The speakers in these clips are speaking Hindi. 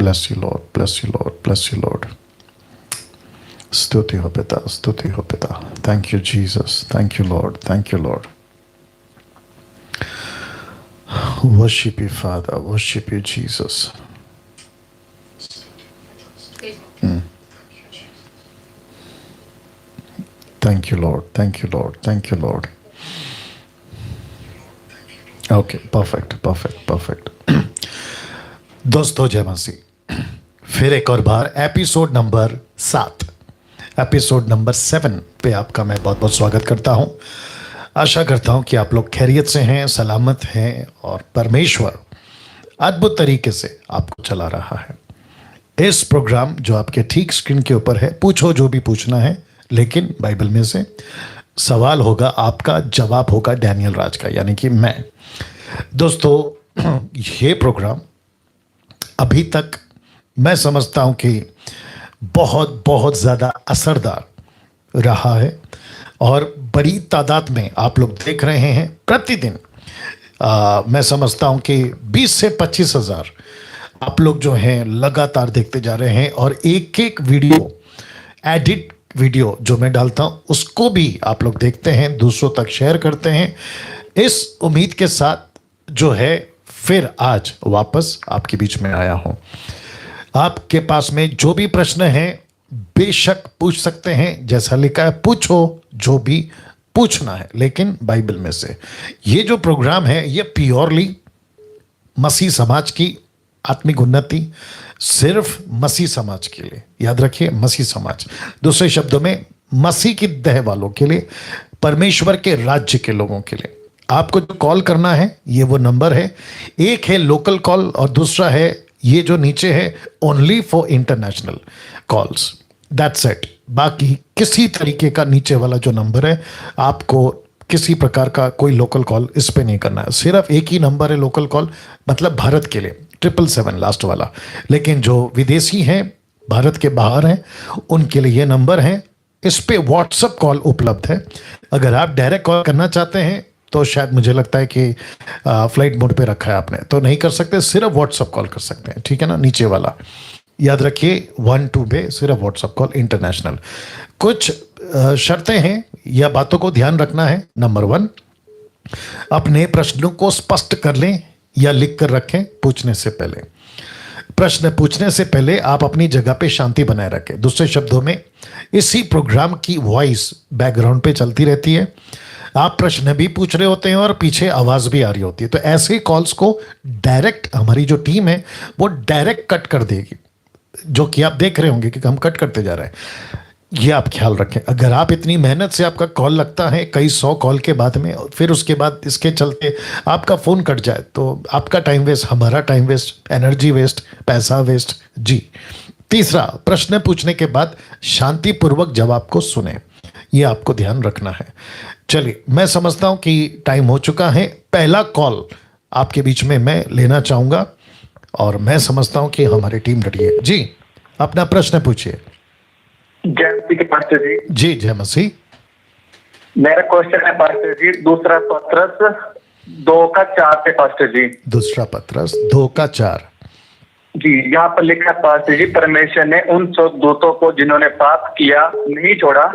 Bless you, Lord. Bless you, Lord. Bless you, Lord. स्तुति हो पिता, स्तुति हो पिता. Thank you, Jesus. Thank you, Lord. Thank you, Lord. Worship you, Father. Worship you, Jesus. Thank you, Lord. Thank you, Lord. Thank you, Lord. Okay, perfect, perfect, perfect. दोस्तों जय मसीह. फिर एक और बार एपिसोड नंबर 7, एपिसोड नंबर 7 पे आपका मैं बहुत बहुत स्वागत करता हूं. आशा करता हूं कि आप लोग खैरियत से हैं, सलामत हैं और परमेश्वर अद्भुत तरीके से आपको चला रहा है. इस प्रोग्राम जो आपके ठीक स्क्रीन के ऊपर है, पूछो जो भी पूछना है, लेकिन बाइबल में से सवाल होगा आपका, जवाब होगा डैनियल राज का, यानी कि मैं. दोस्तों ये प्रोग्राम अभी तक मैं समझता हूं कि बहुत बहुत ज़्यादा असरदार रहा है और बड़ी तादाद में आप लोग देख रहे हैं प्रतिदिन. मैं समझता हूं कि 20 से 25 हज़ार आप लोग जो हैं लगातार देखते जा रहे हैं और एक एक वीडियो, एडिट वीडियो जो मैं डालता हूं उसको भी आप लोग देखते हैं, दूसरों तक शेयर करते हैं. इस उम्मीद के साथ जो है फिर आज वापस आपके बीच में आया हूं. आपके पास में जो भी प्रश्न हैं बेशक पूछ सकते हैं. जैसा लिखा है पूछो जो भी पूछना है, लेकिन बाइबल में से. ये जो प्रोग्राम है ये प्योरली मसीह समाज की आत्मिक उन्नति, सिर्फ मसीह समाज के लिए. याद रखिए, मसीह समाज, दूसरे शब्दों में मसीह की देह वालों के लिए, परमेश्वर के राज्य के लोगों के लिए. आपको जो कॉल करना है ये वो नंबर है. एक है लोकल कॉल और दूसरा है ये जो नीचे है only for international calls. That's it. बाकी किसी तरीके का नीचे वाला जो नंबर है, आपको किसी प्रकार का कोई लोकल कॉल इस पे नहीं करना है. सिर्फ एक ही नंबर है लोकल कॉल, मतलब भारत के लिए 777 लास्ट वाला. लेकिन जो विदेशी हैं, भारत के बाहर हैं, उनके लिए ये नंबर है. इस पे व्हाट्सएप कॉल उपलब्ध है. अगर आप डायरेक्ट कॉल करना चाहते हैं तो शायद मुझे लगता है कि फ्लाइट मोड पे रखा है आपने, तो नहीं कर सकते. सिर्फ व्हाट्सएप कॉल कर सकते हैं, ठीक है ना, नीचे वाला. याद रखिए 1-2 पे सिर्फ व्हाट्सएप कॉल इंटरनेशनल. कुछ शर्तें हैं या बातों को ध्यान रखना है. नंबर 1, अपने प्रश्नों को स्पष्ट कर लें या लिख कर रखें पूछने से पहले. प्रश्न पूछने से पहले आप अपनी जगह पे शांति बनाए रखें. दूसरे शब्दों में, इसी प्रोग्राम की वॉइस बैकग्राउंड पे चलती रहती है. आप प्रश्न भी पूछ रहे होते हैं और पीछे आवाज भी आ रही होती है. तो ऐसे कॉल्स को डायरेक्ट हमारी जो टीम है वो डायरेक्ट कट कर देगी, जो कि आप देख रहे होंगे कि हम कट करते जा रहे हैं. ये आप ख्याल रखें. अगर आप इतनी मेहनत से आपका कॉल लगता है कई 100 कॉल के बाद में, फिर उसके बाद इसके चलते आपका फ़ोन कट जाए तो आपका टाइम वेस्ट, हमारा टाइम वेस्ट, एनर्जी वेस्ट, पैसा वेस्ट. जी. तीसरा, प्रश्न पूछने के बाद शांतिपूर्वक जवाब को सुने. ये आपको ध्यान रखना है. चलिए, मैं समझता हूं कि टाइम हो चुका है. पहला कॉल आपके बीच में मैं लेना चाहूँगा और मैं समझता हूं कि हमारी टीम रेडी है. जी, अपना प्रश्न पूछिए. जय मसीह के पास्टर जी. जी जय मसीह. मेरा क्वेश्चन है पास्टर जी, दूसरा पत्रस 2:4 पे पास्टर जी. दूसरा पत्रस 2:4. जी, यहाँ पर लिखा है पास्टर जी, परमेश्वर ने उन स्वर्गदूतों को जिन्होंने पाप किया नहीं छोड़ा,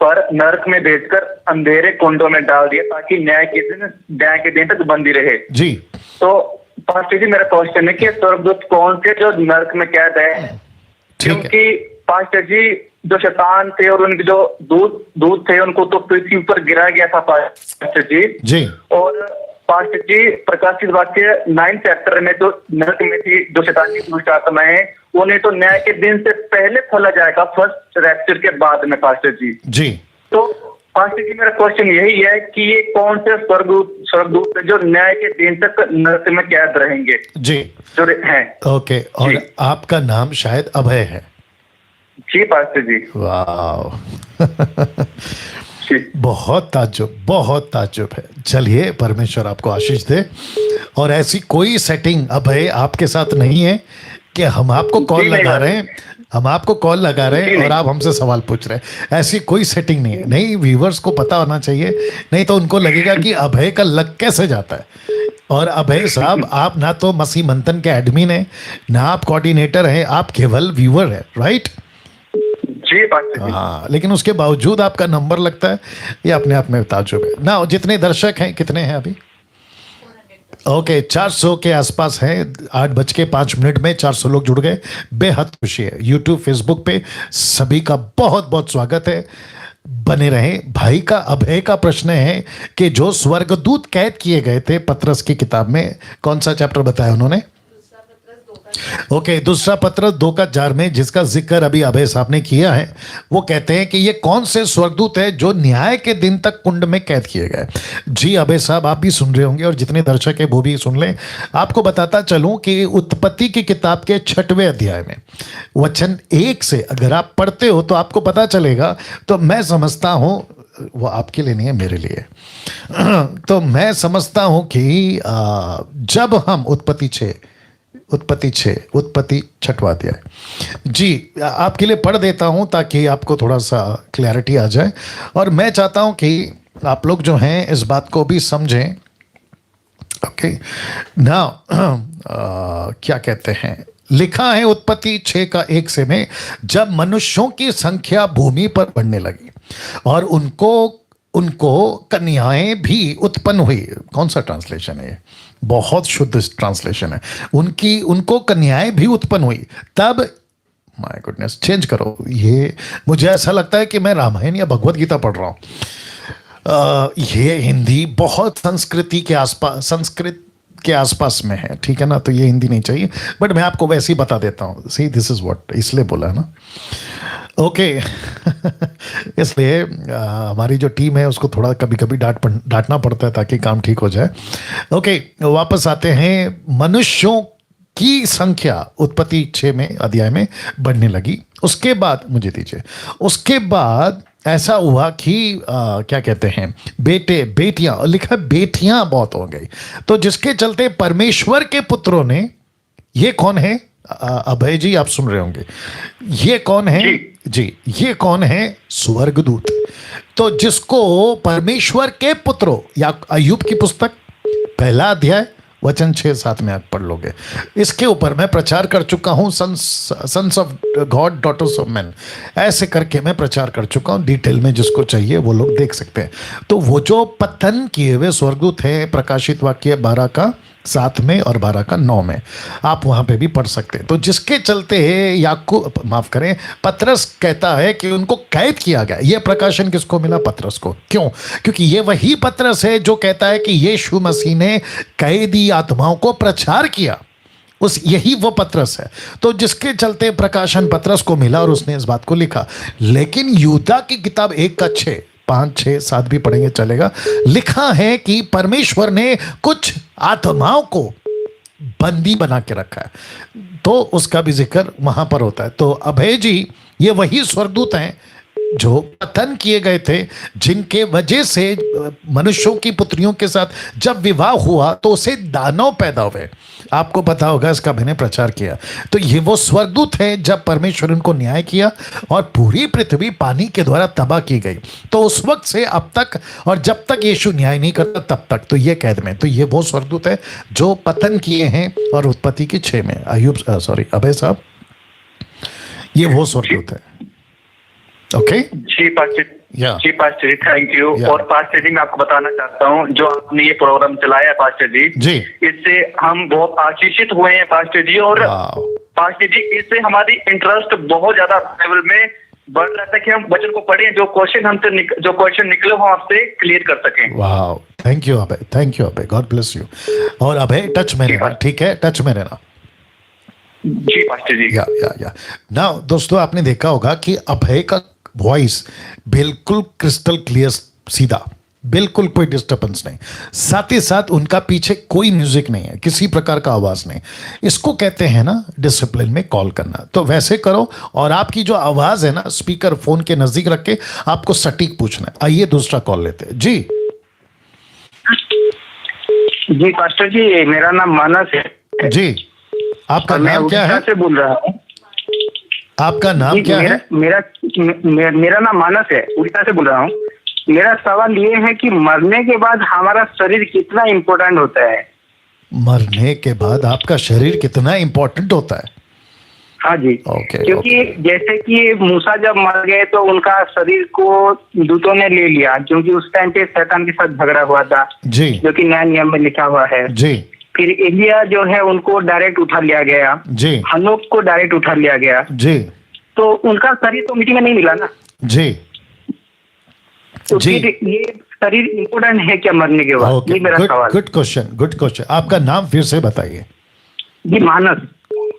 पर नरक में भेजकर अंधेरे कुंडों में डाल दिया ताकि न्याय के दिन तक बंदी रहे. जी. तो पास्टर जी मेरा क्वेश्चन है कि स्वर्गदूत कौन थे जो नरक में कैद है? क्योंकि पास्टर जी जो शैतान थे और उनके जो दूत थे उनको तो पृथ्वी पर गिराया गया था पास्टर जी. जी. और पास्टर जी प्रकाशित वाक्य 9 चैप्टर में तो नरक में थी जो शैतान की दुष्ट आत्माएं, उन्हें तो न्याय के दिन से पहले खोला जाएगा, फर्स्ट रैप्चर के बाद में पास्टर जी. जी. तो पास्टर जी मेरा क्वेश्चन यही है कि ये कौन से स्वर्गदूत जो न्याय के दिन तक नरक में कैद रहेंगे? जी. जो हैं. ओके. और आपका नाम शायद अभय है. जी पास्टर जी. वाह. बहुत ताज्जुब है. चलिए, परमेश्वर आपको आशीष दे. और ऐसी कोई सेटिंग अभय आपके साथ नहीं है कि हम आपको कॉल लगा रहे हैं, और आप हमसे सवाल पूछ रहे हैं. ऐसी कोई सेटिंग नहीं है. नहीं, व्यूवर्स को पता होना चाहिए, नहीं तो उनको लगेगा कि अभय का लग कैसे जाता है. और अभय साहब, आप ना तो मसीह मंथन के एडमिन है, ना आप कोऑर्डिनेटर हैं, आप केवल व्यूअर है, राइट? जी पास्टर जी। हाँ, लेकिन उसके बावजूद आपका नंबर लगता है, ये अपने आप में ताज्जुब है ना। जितने दर्शक हैं, कितने हैं अभी? ओके, 400 के आसपास है। 8:05 में 400 लोग जुड़ गए, बेहद खुशी है। यूट्यूब, फेसबुक पे सभी का बहुत बहुत स्वागत है, बने रहें। भाई का, अभय का प्रश्न है कि जो स्वर्गदूत कैद किए गए थे पतरस की किताब में, कौन सा चैप्टर बताया उन्होंने? ओके, दूसरा पत्र 2:4 में, जिसका जिक्र अभी अभय साहब ने किया है, वो कहते हैं कि ये कौन से स्वर्गदूत है जो न्याय के दिन तक कुंड में कैद किए गए। जी अभय साहब, आप भी सुन रहे होंगे और जितने दर्शक है वो भी सुन लें। आपको बताता चलूं कि उत्पत्ति की किताब के 6वें अध्याय में वचन 1 से अगर आप पढ़ते हो तो आपको पता चलेगा। तो मैं समझता हूं, वो आपके लिए नहीं है, मेरे लिए। तो मैं समझता हूं कि जब हम उत्पत्ति 6वां अध्याय, जी आपके लिए पढ़ देता हूं ताकि आपको थोड़ा सा क्लैरिटी आ जाए। और मैं चाहता हूं कि आप लोग जो हैं इस बात को भी समझें। ओके ना, क्या कहते हैं, लिखा है उत्पत्ति 6:1 में, जब मनुष्यों की संख्या भूमि पर बढ़ने लगी और उनको कन्याएं भी उत्पन्न हुई। कौन सा ट्रांसलेशन है ये? बहुत शुद्ध ट्रांसलेशन है। उनको कन्याएं भी उत्पन्न हुई, तब, माय गुडनेस, चेंज करो ये। मुझे ऐसा लगता है कि मैं रामायण या भगवत गीता पढ़ रहा हूं। ये हिंदी बहुत संस्कृत के आसपास में है, ठीक है ना? तो ये हिंदी नहीं चाहिए, बट मैं आपको वैसे ही बता देता हूँ। सी, दिस इज व्हाट, इसलिए बोला है ना। ओके इसलिए हमारी जो टीम है उसको थोड़ा कभी कभी डांटना पड़ता है ताकि काम ठीक हो जाए। ओके, वापस आते हैं। मनुष्यों की संख्या उत्पत्ति 6 में अध्याय में बढ़ने लगी। उसके बाद, मुझे दीजिए, उसके बाद ऐसा हुआ कि क्या कहते हैं, बेटियां, लिखा बेटियां बहुत हो गई। तो जिसके चलते परमेश्वर के पुत्रों ने, ये कौन है अभय जी, आप सुन रहे होंगे, ये कौन है जी? ये कौन है? स्वर्गदूत। तो जिसको परमेश्वर के पुत्रों, या अय्यूब की पुस्तक 1 अध्याय वचन 6-7 में आप पढ़ लोगे। इसके ऊपर मैं प्रचार कर चुका हूं, sons of God, daughters of man, ऐसे करके मैं प्रचार कर चुका हूं। डिटेल में जिसको चाहिए वो लोग देख सकते हैं। तो वो जो पतन किए हुए स्वर्गदूत है, प्रकाशित वाक्य 12:7 में और 12:9 में, आप वहां पे भी पढ़ सकते हैं। तो जिसके चलते याकूब, माफ करें, पतरस कहता है कि उनको कैद किया गया। यह प्रकाशन किसको मिला? पतरस को। क्यों? क्योंकि ये वही पतरस है जो कहता है कि यीशु मसीह ने कैदी आत्माओं को प्रचार किया। यही वो पतरस है। तो जिसके चलते प्रकाशन पतरस को मिला और उसने इस बात को लिखा। लेकिन यूदा की किताब 1:6, 5, 6, 7 भी पढ़ेंगे चलेगा, लिखा है कि परमेश्वर ने कुछ आत्माओं को बंदी बना के रखा है, तो उसका भी जिक्र वहां पर होता है। तो अभय जी, ये वही स्वर्गदूत हैं जो पतन किए गए थे, जिनके वजह से मनुष्यों की पुत्रियों के साथ जब विवाह हुआ तो उसे दानव पैदा हुए। आपको पता होगा, इसका मैंने प्रचार किया। तो ये वो स्वर्गदूत है जब परमेश्वर उनको न्याय किया और पूरी पृथ्वी पानी के द्वारा तबाह की गई। तो उस वक्त से अब तक, और जब तक यीशु न्याय नहीं करता तब तक, तो ये कैद में। तो ये वो स्वर्गदूत है जो पतन किए हैं। और उत्पत्ति की 6 में अभय साहब, ये वो स्वर्गदूत है। Okay ji pastor ji, pastor ji, thank you. और पास्टर जी, मैं आपको बताना चाहता हूँ, जो आपने ये प्रोग्राम चलाया है पास्टर जी, इससे हम बहुत आशीषित हुए हैं पास्टर जी। और पास्टर जी, इससे हमारी इंटरेस्ट बहुत ज्यादा लेवल में बढ़ रहा था कि हम वचन को पढ़ें, जो क्वेश्चन निकले हो आपसे क्लियर कर सकें। वाह, thank you Abhay, God bless you. और अभय, टच में रहना, ठीक है? टच में रहना जी पास्टर जी। या ना दोस्तों, आपने देखा होगा कि अभय का वॉइस बिल्कुल क्रिस्टल क्लियर, सीधा, बिल्कुल कोई डिस्टर्बेंस नहीं। साथ ही साथ उनका पीछे कोई म्यूजिक नहीं है, किसी प्रकार का आवाज नहीं। इसको कहते हैं ना डिसिप्लिन में कॉल करना। तो वैसे करो, और आपकी जो आवाज है ना, स्पीकर फोन के नजदीक रख के आपको सटीक पूछना है। आइए दूसरा कॉल लेते हैं। जी पास्टर जी, मेरा नाम मानस है। जी, आपका नाम क्या है? से बोल रहा हूँ। आपका नाम क्या है? मेरा नाम मानस है, उड़ीसा से बोल रहा हूँ। मेरा सवाल ये है कि मरने के बाद हमारा शरीर कितना इम्पोर्टेंट होता है? मरने के बाद आपका शरीर कितना इंपॉर्टेंट होता है। हाँ जी। ओके, क्योंकि जैसे कि मूसा जब मर गए तो उनका शरीर को दूतों ने ले लिया, क्योंकि उस टाइम पे शैतान के साथ झगड़ा हुआ था जी जो कि नया नियम में लिखा हुआ है। जी फिर एलिया जो है उनको डायरेक्ट उठा लिया गया, जी हनोक को डायरेक्ट उठा लिया गया, जी तो उनका शरीर तो मिट्टी में नहीं मिला ना। जी तो जी। फिर ये शरीर इम्पोर्टेंट है क्या मरने के बाद? ओके, ये मेरा सवाल। Good question, good question. आपका नाम फिर से बताइए। जी मानस।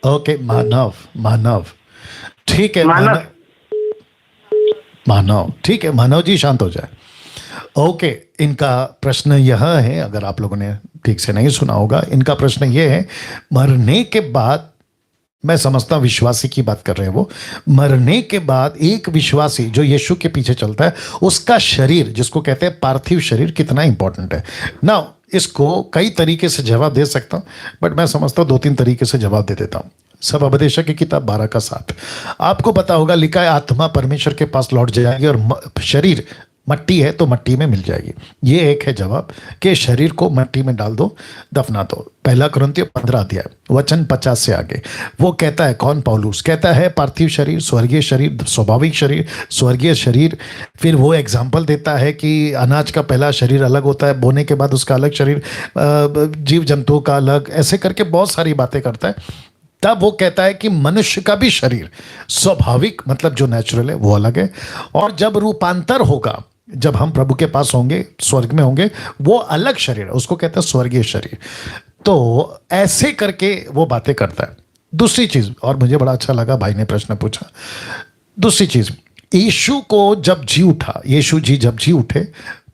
ओके, मानव, मानव, ठीक है। मानव। मानव, ठीक है। मानव जी शांत हो जाए। ओके, इनका प्रश्न यह है, अगर आप लोगों ने ठीक से नहीं सुना होगा, इनका प्रश्न यह है, मरने के बाद, मैं समझता हूं विश्वासी की बात कर रहे हैं वो, मरने के बाद एक विश्वासी जो यीशु के पीछे चलता है, उसका शरीर, जिसको कहते हैं पार्थिव शरीर, कितना इंपॉर्टेंट है ना। इसको कई तरीके से जवाब दे सकता हूं, बट मैं समझता हूं 2-3 तरीके से जवाब दे देता हूं। सब उपदेशक की किताब 12:7 आपको पता होगा, लिखा है आत्मा परमेश्वर के पास लौट जाएगी और शरीर मट्टी है तो मट्टी में मिल जाएगी। ये एक है जवाब कि शरीर को मट्टी में डाल दो, दफना दो। 1 कुरिन्थियों 15 अध्याय वचन 50 से आगे वो कहता है, कौन? पौलुस कहता है पार्थिव शरीर, स्वर्गीय शरीर, स्वाभाविक शरीर, स्वर्गीय शरीर। फिर वो एग्जाम्पल देता है कि अनाज का पहला शरीर अलग होता है, बोने के बाद उसका अलग शरीर, जीव जंतुओं का अलग, ऐसे करके बहुत सारी बातें करता है। तब वो कहता है कि मनुष्य का भी शरीर स्वाभाविक, मतलब जो नेचुरल है, वो अलग है, और जब रूपांतर होगा, जब हम प्रभु के पास होंगे, स्वर्ग में होंगे, वो अलग शरीर है, उसको कहते हैं स्वर्गीय शरीर। तो ऐसे करके वो बातें करता है। दूसरी चीज, और मुझे बड़ा अच्छा लगा भाई ने प्रश्न पूछा, दूसरी चीज, यीशु को जब जी उठा, यीशु जी जब जी उठे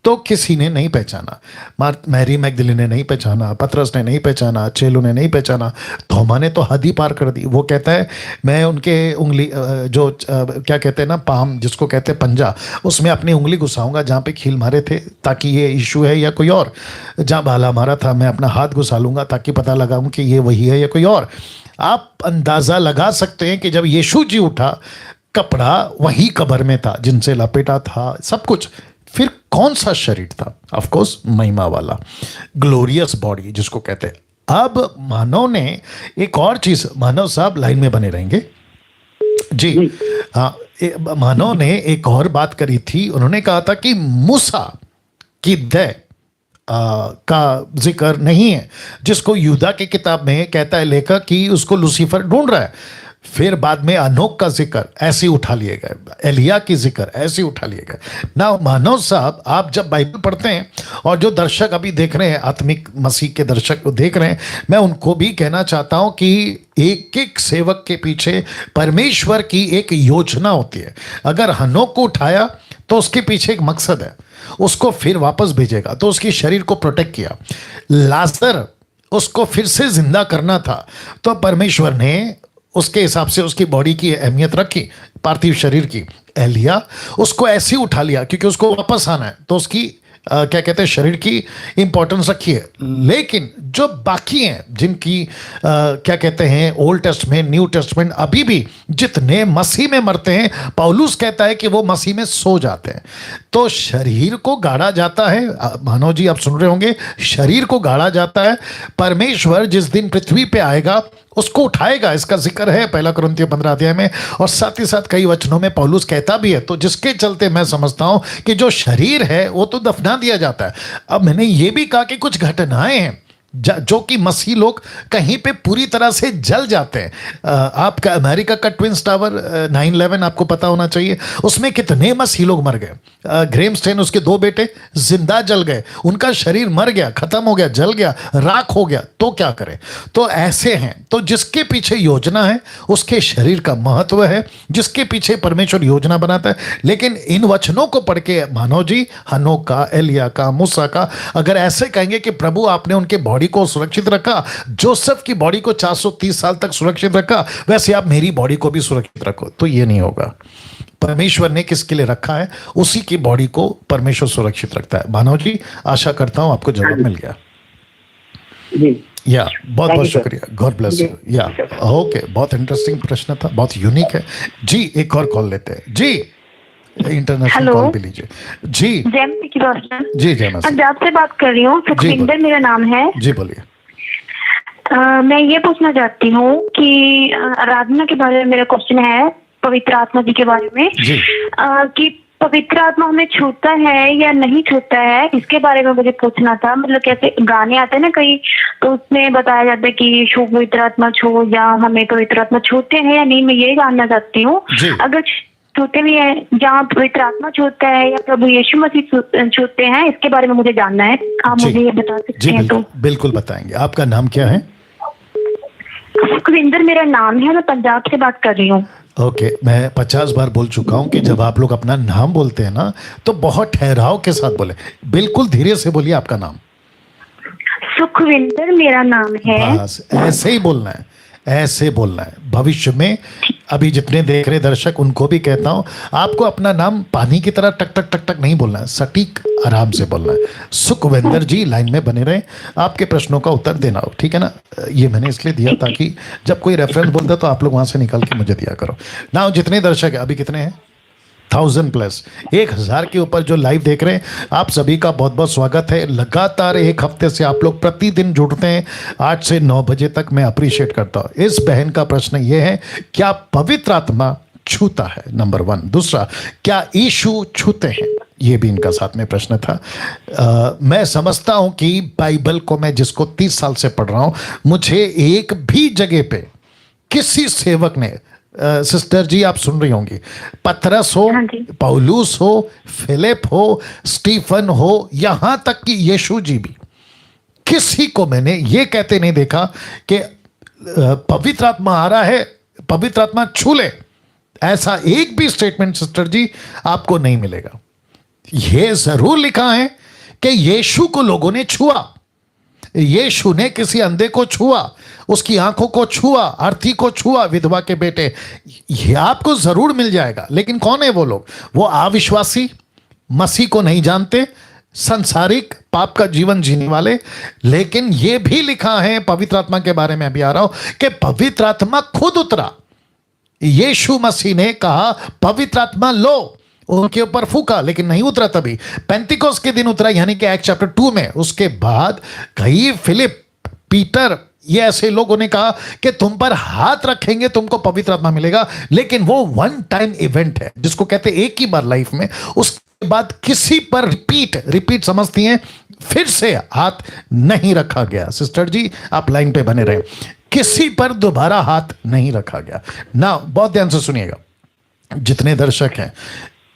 तो किसी ने नहीं पहचाना। मैरी मैगदलीन ने नहीं पहचाना, पतरस ने नहीं पहचाना, चेलों ने नहीं पहचाना, थोमा ने तो हद ही पार कर दी। वो कहता है मैं उनके उंगली, जो क्या कहते हैं ना, पाम जिसको कहते हैं पंजा, उसमें अपनी उंगली घुसाऊंगा जहाँ पे खील मारे थे, ताकि ये यीशु है या कोई और। जहाँ भाला मारा था मैं अपना हाथ घुसा लूंगा ताकि पता लगाऊं कि ये वही है या कोई और। आप अंदाजा लगा सकते हैं कि जब यीशु जी उठा, कपड़ा वही कब्र में था जिनसे लपेटा था, सब कुछ। फिर कौन सा शरीर था? ऑफ कोर्स महिमा वाला, ग्लोरियस बॉडी जिसको कहते हैं। अब मानव ने एक और चीज, मानव साहब लाइन में बने रहेंगे जी। हाँ, मानव ने एक और बात करी थी। उन्होंने कहा था कि मूसा की देह का जिक्र नहीं है, जिसको यूदा की किताब में कहता है लेखक कि उसको लूसीफर ढूंढ रहा है। फिर बाद में अनोक का जिक्र ऐसे उठा लिए गए, एलिया की जिक्र ऐसे उठा लिए गए ना। मानव साहब, आप जब बाइबल पढ़ते हैं, और जो दर्शक अभी देख रहे हैं, आत्मिक मसीह के दर्शक देख रहे हैं, मैं उनको भी कहना चाहता हूं कि एक एक सेवक के पीछे परमेश्वर की एक योजना होती है। अगर हनोक को उठाया तो उसके पीछे एक मकसद है, उसको फिर वापस भेजेगा, तो उसके शरीर को प्रोटेक्ट किया। लाजर, उसको फिर से जिंदा करना था, तो परमेश्वर ने उसके हिसाब से उसकी बॉडी की अहमियत रखी, पार्थिव शरीर की। एलिया, उसको ऐसे ही उठा लिया क्योंकि उसको वापस आना है, तो उसकी क्या कहते हैं, शरीर की इंपॉर्टेंस रखी है। लेकिन जो बाकी हैं, जिनकी क्या कहते हैं, ओल्ड टेस्टमेंट, न्यू टेस्टमेंट, अभी भी जितने मसीह में मरते हैं, पौलुस कहता है कि वो मसीह में सो जाते हैं। तो शरीर को गाड़ा जाता है, मानव जी आप सुन रहे होंगे, शरीर को गाड़ा जाता है। परमेश्वर जिस दिन पृथ्वी पे आएगा उसको उठाएगा, इसका जिक्र है 1 कुरिन्थियों 15 अध्याय में, और साथ ही साथ कई वचनों में पौलुस कहता भी है। तो जिसके चलते मैं समझता हूं कि जो शरीर है वो तो दफना दिया जाता है। अब मैंने ये भी कहा कि कुछ घटनाएं हैं जो कि मसीह लोग कहीं पे पूरी तरह से जल जाते हैं। आपका अमेरिका का ट्विंस टावर 9/11 आपको पता होना चाहिए, उसमें कितने मसीह लोग मर गए। ग्रेम स्टेन, उसके 2 बेटे जिंदा जल गए, उनका शरीर मर गया, खत्म हो गया, जल गया, राख हो गया। तो क्या करें? तो ऐसे हैं। तो जिसके पीछे योजना है उसके शरीर का महत्व है, जिसके पीछे परमेश्वर योजना बनाता है। लेकिन इन वचनों को पढ़ के मानव जी, हनोक का, एलिया का, मूसा का, अगर ऐसे कहेंगे कि प्रभु आपने उनके बॉडी को सुरक्षित रखा, जोसेफ की बॉडी को 430 साल तक सुरक्षित रखा, वैसे आप मेरी बॉडी को भी सुरक्षित रखो, तो ये नहीं होगा। परमेश्वर ने किसके लिए रखा है, उसी की बॉडी को परमेश्वर सुरक्षित रखता है। मानव जी, आशा करता हूं आपको जवाब मिल गया। या बहुत बहुत शुक्रिया, गॉड ब्लेस यू। या ओके, बहुत इंटरेस्टिंग प्रश्न था, बहुत यूनिक है जी। एक और कॉल लेते हैं जी, इंटरनेशनल कॉल भी लीजिए जी। जय मसीह की रोशनी। जी जय मसीह। पंजाब से बात कर रही हूँ, सुखविंदर मेरा नाम है जी, बोलिए। मैं ये पूछना चाहती हूँ कि आराधना के बारे में मेरा क्वेश्चन है, पवित्र आत्मा जी के बारे में। जी। कि पवित्र आत्मा हमें छूता है या नहीं छूता है, इसके बारे में मुझे पूछना था। मतलब कैसे गाने आते हैं ना कई, तो उसमें बताया जाता है कि यीशु पवित्र आत्मा छू, या हमें पवित्र आत्मा छूते हैं या नहीं, मैं ये जानना चाहती हूँ। अगर छूते भी हैं, जहाँ पवित्र आत्मा छूता है या प्रभु यीशु मसीह छूते हैं, इसके बारे में मुझे जानना है। आप मुझे ये बता सकते हैं? तो बिल्कुल बताएंगे। आपका नाम क्या है? सुखविंदर मेरा नाम है, मैं पंजाब से बात कर रही हूँ। ओके, मैं 50 बार बोल चुका हूं कि जब आप लोग अपना नाम बोलते हैं ना, तो बहुत ठहराव के साथ बोले, बिल्कुल धीरे से बोलिए आपका नाम। सुखविंदर मेरा नाम है। बस ऐसे ही बोलना है, ऐसे बोलना है। भविष्य में अभी जितने देख रहे दर्शक, उनको भी कहता हूं, आपको अपना नाम पानी की तरह टक टक टक टक नहीं बोलना है, सटीक आराम से बोलना है। सुखविंदर जी लाइन में बने रहे, आपके प्रश्नों का उत्तर देना हो, ठीक है ना? ये मैंने इसलिए दिया ताकि जब कोई रेफरेंस बोलता तो आप लोग वहां से निकाल के मुझे दिया करो ना। जितने दर्शक है, अभी कितने हैं? 1000+, 1000 के ऊपर जो लाइव देख रहे हैं, आप सभी का बहुत बहुत स्वागत है। लगातार एक हफ्ते से आप लोग प्रतिदिन जुड़ते हैं 8 से 9 बजे तक, मैं अप्रिशिएट करता हूँ। इस बहन का प्रश्न ये है, क्या पवित्र आत्मा छूता है? नंबर 1। दूसरा, क्या यीशु छूते हैं? ये भी इनका साथ में प्रश्न था। मैं समझता हूं कि बाइबल को मैं जिसको 30 साल से पढ़ रहा हूं, मुझे एक भी जगह पे किसी सेवक ने, सिस्टर जी आप सुन रही होंगी, पतरस हो, पौलुस हो, फिलिप हो, स्टीफन हो, यहां तक कि यीशु जी भी, किसी को मैंने ये कहते नहीं देखा कि पवित्र आत्मा आ रहा है, पवित्र आत्मा छू ले। ऐसा एक भी स्टेटमेंट सिस्टर जी आपको नहीं मिलेगा। यह जरूर लिखा है कि यीशु को लोगों ने छुआ, यीशु ने किसी अंधे को छुआ, उसकी आंखों को छुआ, अर्थी को छुआ, विधवा के बेटे, ये आपको जरूर मिल जाएगा। लेकिन कौन है वो लोग? वो अविश्वासी, मसीह को नहीं जानते, संसारिक पाप का जीवन जीने वाले। लेकिन यह भी लिखा है पवित्र आत्मा के बारे में, अभी आ रहा हूं, कि पवित्र आत्मा खुद उतरा। यीशु मसीह ने कहा पवित्र आत्मा लो, उनके ऊपर फूका, लेकिन नहीं उतरा तभी। पेंतिकोस्त के दिन उतरा, यानी कि एक्ट चैप्टर 2 में। उसके बाद कई फिलिप, पीटर, ये ऐसे लोगों ने कहा कि तुम पर हाथ रखेंगे तुमको पवित्र आत्मा मिलेगा। लेकिन वो वन टाइम इवेंट है, जिसको कहते हैं एक ही बार लाइफ में। उसके बाद किसी पर रिपीट समझती हैं, फिर से हाथ नहीं रखा गया। सिस्टर जी आप लाइन पे बने रहे, किसी पर दोबारा हाथ नहीं रखा गया ना। बहुत ध्यान से सुनिएगा जितने दर्शक हैं,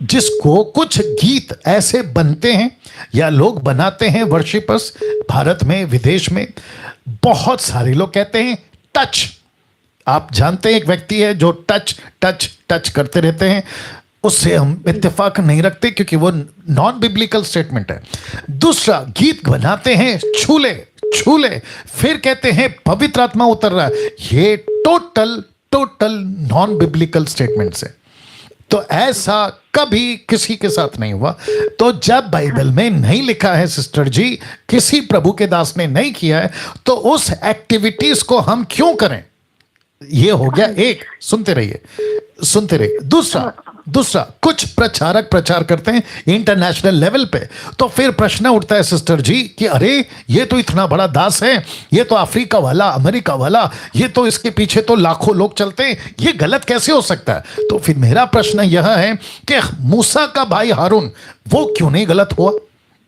जिसको कुछ गीत ऐसे बनते हैं या लोग बनाते हैं, वर्शिपर्स, भारत में, विदेश में, बहुत सारे लोग कहते हैं टच। आप जानते हैं एक व्यक्ति है जो टच टच टच करते रहते हैं, उससे हम इत्तेफाक नहीं रखते क्योंकि वो नॉन बिब्लिकल स्टेटमेंट है। दूसरा, गीत बनाते हैं छू ले छू ले, फिर कहते हैं पवित्र आत्मा उतर रहा है। ये टोटल नॉन बिब्लिकल स्टेटमेंट्स है। तो ऐसा कभी किसी के साथ नहीं हुआ। तो जब बाइबल में नहीं लिखा है सिस्टर जी, किसी प्रभु के दास ने नहीं किया है, तो उस एक्टिविटीज को हम क्यों करें? ये हो गया एक। सुनते रहिए। दूसरा, कुछ प्रचारक प्रचार करते हैं इंटरनेशनल लेवल पे, तो फिर प्रश्न उठता है सिस्टर जी कि अरे ये तो इतना बड़ा दास है, ये तो अफ्रीका वाला, अमेरिका वाला, ये तो इसके पीछे तो लाखों लोग चलते हैं, ये गलत कैसे हो सकता है? तो फिर मेरा प्रश्न यह है कि मूसा का भाई हारून, वो क्यों नहीं गलत हुआ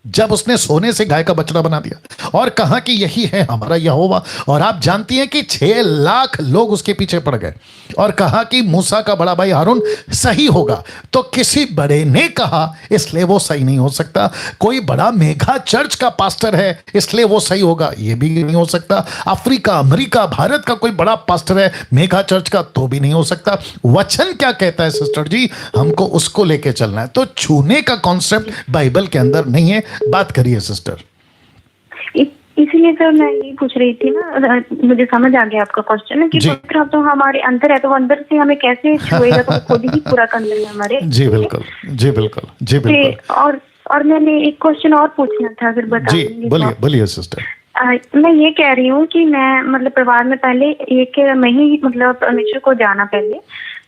जब उसने सोने से गाय का बछड़ा बना दिया और कहा कि यही है हमारा यहोवा? और आप जानती हैं कि 6 लाख लोग उसके पीछे पड़ गए और कहा कि मूसा का बड़ा भाई हारून सही होगा। तो किसी बड़े ने कहा इसलिए वो सही नहीं हो सकता। कोई बड़ा मेगा चर्च का पास्टर है इसलिए वो सही होगा, ये भी नहीं हो सकता। अफ्रीका, अमेरिका, भारत का कोई बड़ा पास्टर है मेगा चर्च का, तो भी नहीं हो सकता। वचन क्या कहता है सिस्टर जी, हमको उसको लेके चलना है। तो छूने का कॉन्सेप्ट बाइबल के अंदर नहीं है। बात करिए सिस्टर। इसीलिए सर मैं ये पूछ रही थी ना, मुझे समझ आ गया आपका क्वेश्चन है कि पवित्र आत्मा तो हमारे अंदर है, तो अंदर से हमें कैसे छुएगा? तो खुद ही पूरा करना है हमारे। जी बिल्कुल। और मैंने एक क्वेश्चन और पूछना था, अगर बता देंगे। बोलिए सिस्टर। मैं ये कह रही हूँ कि मैं मतलब परिवार में पहले एक में ही मतलब परमेश्वर को जाना पहले,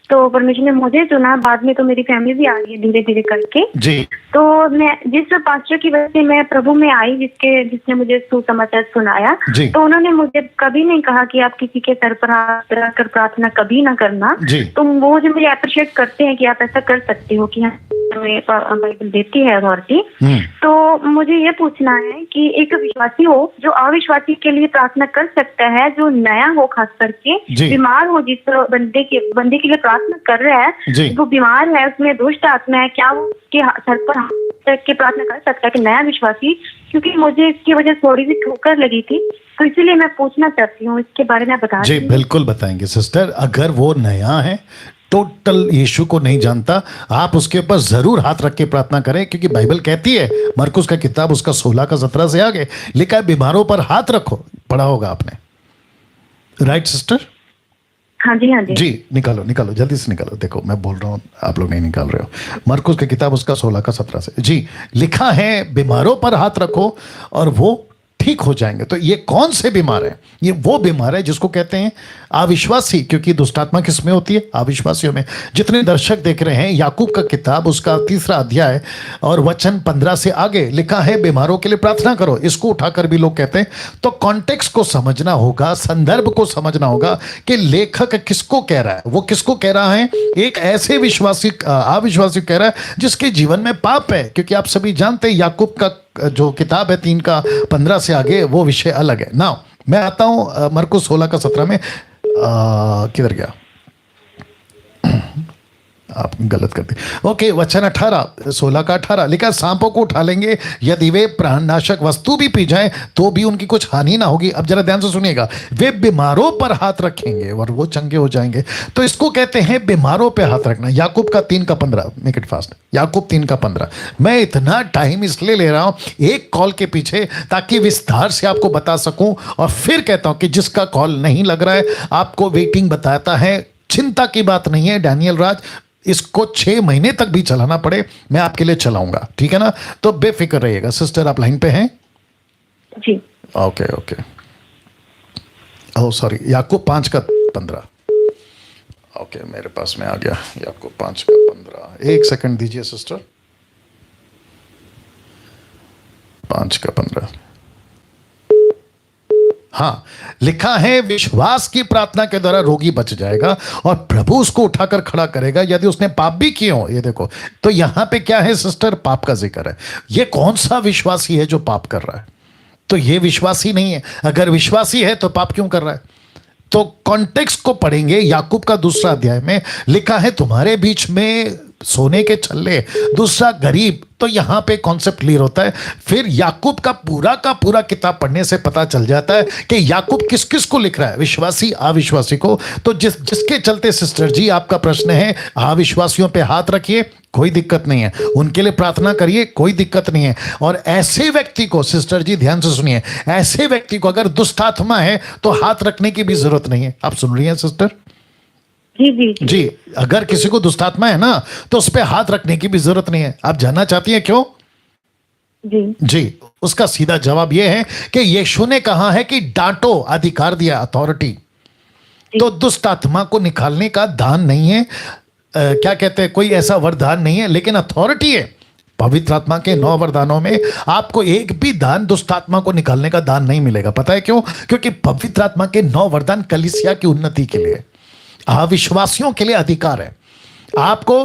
तो परमेश्वर ने मुझे चुना, बाद में तो मेरी फैमिली भी आ गई है धीरे धीरे करके। जी तो मैं जिस पास्टर की वजह से मैं प्रभु में आई, जिसने मुझे सुसमाचार सुनाया, जी। तो उन्होंने मुझे कभी नहीं कहा कि आप किसी के सर पर हाथ रखकर प्रार्थना कभी ना करना। जी। तो वो जो मुझे अप्रिशिएट करते हैं कि आप ऐसा कर सकते हो, कि हमें बाइबल देती है अथॉरिटी। तो मुझे ये पूछना है कि एक विश्वासी हो जो अविश्वासी के लिए प्रार्थना कर सकता है, जो नया हो, खास करके जी। बीमार हो, जिस बंदे के लिए प्रार्थना कर रहा जी। है, वो बीमार है, उसमें दुष्ट आत्मा है, क्या वो उसके सर पर हाथ रख के प्रार्थना कर सकता है कि नया विश्वासी? क्योंकि मुझे इसकी वजह से थोड़ी सी ठोकर लगी थी, तो इसीलिए मैं पूछना चाहती हूँ, इसके बारे में बता जी दीजिए। बिल्कुल बताएंगे सिस्टर। अगर वो नया है, टोटल यीशु को नहीं जानता, आप उसके ऊपर जरूर हाथ रख के प्रार्थना करें, क्योंकि बाइबल कहती है, मरकुस का किताब उसका 16 का 17 से आगे लिखा है, बीमारों पर हाथ रखो। पढ़ा होगा आपने, राइट सिस्टर? हाँ जी, हाँ जी। जी निकालो निकालो, जल्दी से निकालो। देखो मैं बोल रहा हूँ, आप लोग नहीं निकाल रहे हो। मरकुस की किताब उसका 16 का 17 से जी लिखा है, बीमारों पर हाथ रखो और वो ठीक हो जाएंगे। तो ये कौन से बीमार है? ये वो बीमार है जिसको कहते हैं अविश्वासी, क्योंकि दुष्टात्मा किसमें होती है? अविश्वासियों में। जितने दर्शक देख रहे हैं, याकूब का किताब उसका 3रा अध्याय और वचन 15 से आगे लिखा है, बीमारों के लिए प्रार्थना करो। इसको उठाकर भी लोग कहते हैं। तो कॉन्टेक्स्ट को समझना होगा, संदर्भ को समझना होगा कि लेखक किसको कह रहा है। वो किसको कह रहा है? एक ऐसे विश्वासी अविश्वासी कह रहा है जिसके जीवन में पाप है, क्योंकि आप सभी जानते हैं याकूब का जो किताब है 3 का 15 से आगे, वो विषय अलग है ना। मैं आता हूं मरकुस 16 का 17 में। किधर गया? आप गलत कर दी। ओके, वचन 18 16 का 18 लिखा, सांपों को उठा लेंगे, यदि वे प्राणनाशक वस्तु भी पी जाएं तो भी उनकी कुछ हानि ना होगी। अब जरा ध्यान से सुनिएगा, वे बीमारों पर हाथ रखेंगे और वो चंगे हो जाएंगे। तो इसको कहते हैं बीमारों पे हाथ रखना। याकूब का 3 का 15, मेक इट फास्ट। याकूब 3 का 15। मैं इतना टाइम इसलिए ले रहा हूं एक कॉल के पीछे, ताकि विस्तार से आपको बता सकूं। और फिर कहता हूं कि जिसका कॉल नहीं लग रहा है, आपको वेटिंग बताता है, चिंता की बात नहीं है डैनियल राज। इसको 6 महीने तक भी चलाना पड़े, मैं आपके लिए चलाऊंगा, ठीक है ना? तो बेफिक्र रहिएगा। सिस्टर आप लाइन पे हैं? जी। Okay okay. Oh sorry, Yakub 5 का 15। ओके, मेरे पास में आ गया याकूब 5 का 15। एक सेकंड दीजिए सिस्टर। 5 का 15। हाँ, लिखा है, विश्वास की प्रार्थना के द्वारा रोगी बच जाएगा और प्रभु उसको उठाकर खड़ा करेगा यदि उसने पाप भी किए हो। ये देखो, तो यहां पे क्या है सिस्टर? पाप का जिक्र है। ये कौन सा विश्वासी है जो पाप कर रहा है? तो ये विश्वासी नहीं है। अगर विश्वासी है तो पाप क्यों कर रहा है? तो कॉन्टेक्स्ट को पढ़ेंगे। याकूब का 2रा अध्याय में लिखा है, तुम्हारे बीच में सोने के छल्ले, दूसरा गरीब। तो यहां पे कॉन्सेप्ट क्लियर होता है। फिर याकूब का पूरा किताब पढ़ने से पता चल जाता है कि याकूब किस किस को लिख रहा है, विश्वासी अविश्वासी को। तो जिसके चलते सिस्टर जी आपका प्रश्न है, अविश्वासियों पे हाथ रखिए, कोई दिक्कत नहीं है, उनके लिए प्रार्थना करिए, कोई दिक्कत नहीं है। और ऐसे व्यक्ति को, सिस्टर जी ध्यान से सुनिए, ऐसे व्यक्ति को अगर दुष्ट आत्मा है तो हाथ रखने की भी जरूरत नहीं है। आप सुन रही हैं सिस्टर? जी जी जी, अगर किसी को दुष्टात्मा है ना, तो उस पर हाथ रखने की भी जरूरत नहीं है। आप जानना चाहती हैं क्यों? जी जी, उसका सीधा जवाब यह है कि यीशु ने कहा है कि डांटो, अधिकार दिया, अथॉरिटी। तो दुष्ट आत्मा को निकालने का दान नहीं है, क्या कहते हैं, कोई ऐसा वरदान नहीं है, लेकिन अथॉरिटी है। पवित्र आत्मा के 9 वरदानों में आपको एक भी दान दुष्ट आत्मा को निकालने का दान नहीं मिलेगा। पता है क्यों? क्योंकि पवित्र आत्मा के 9 वरदान कलीसिया की उन्नति के लिए, अविश्वासियों के लिए अधिकार है। आपको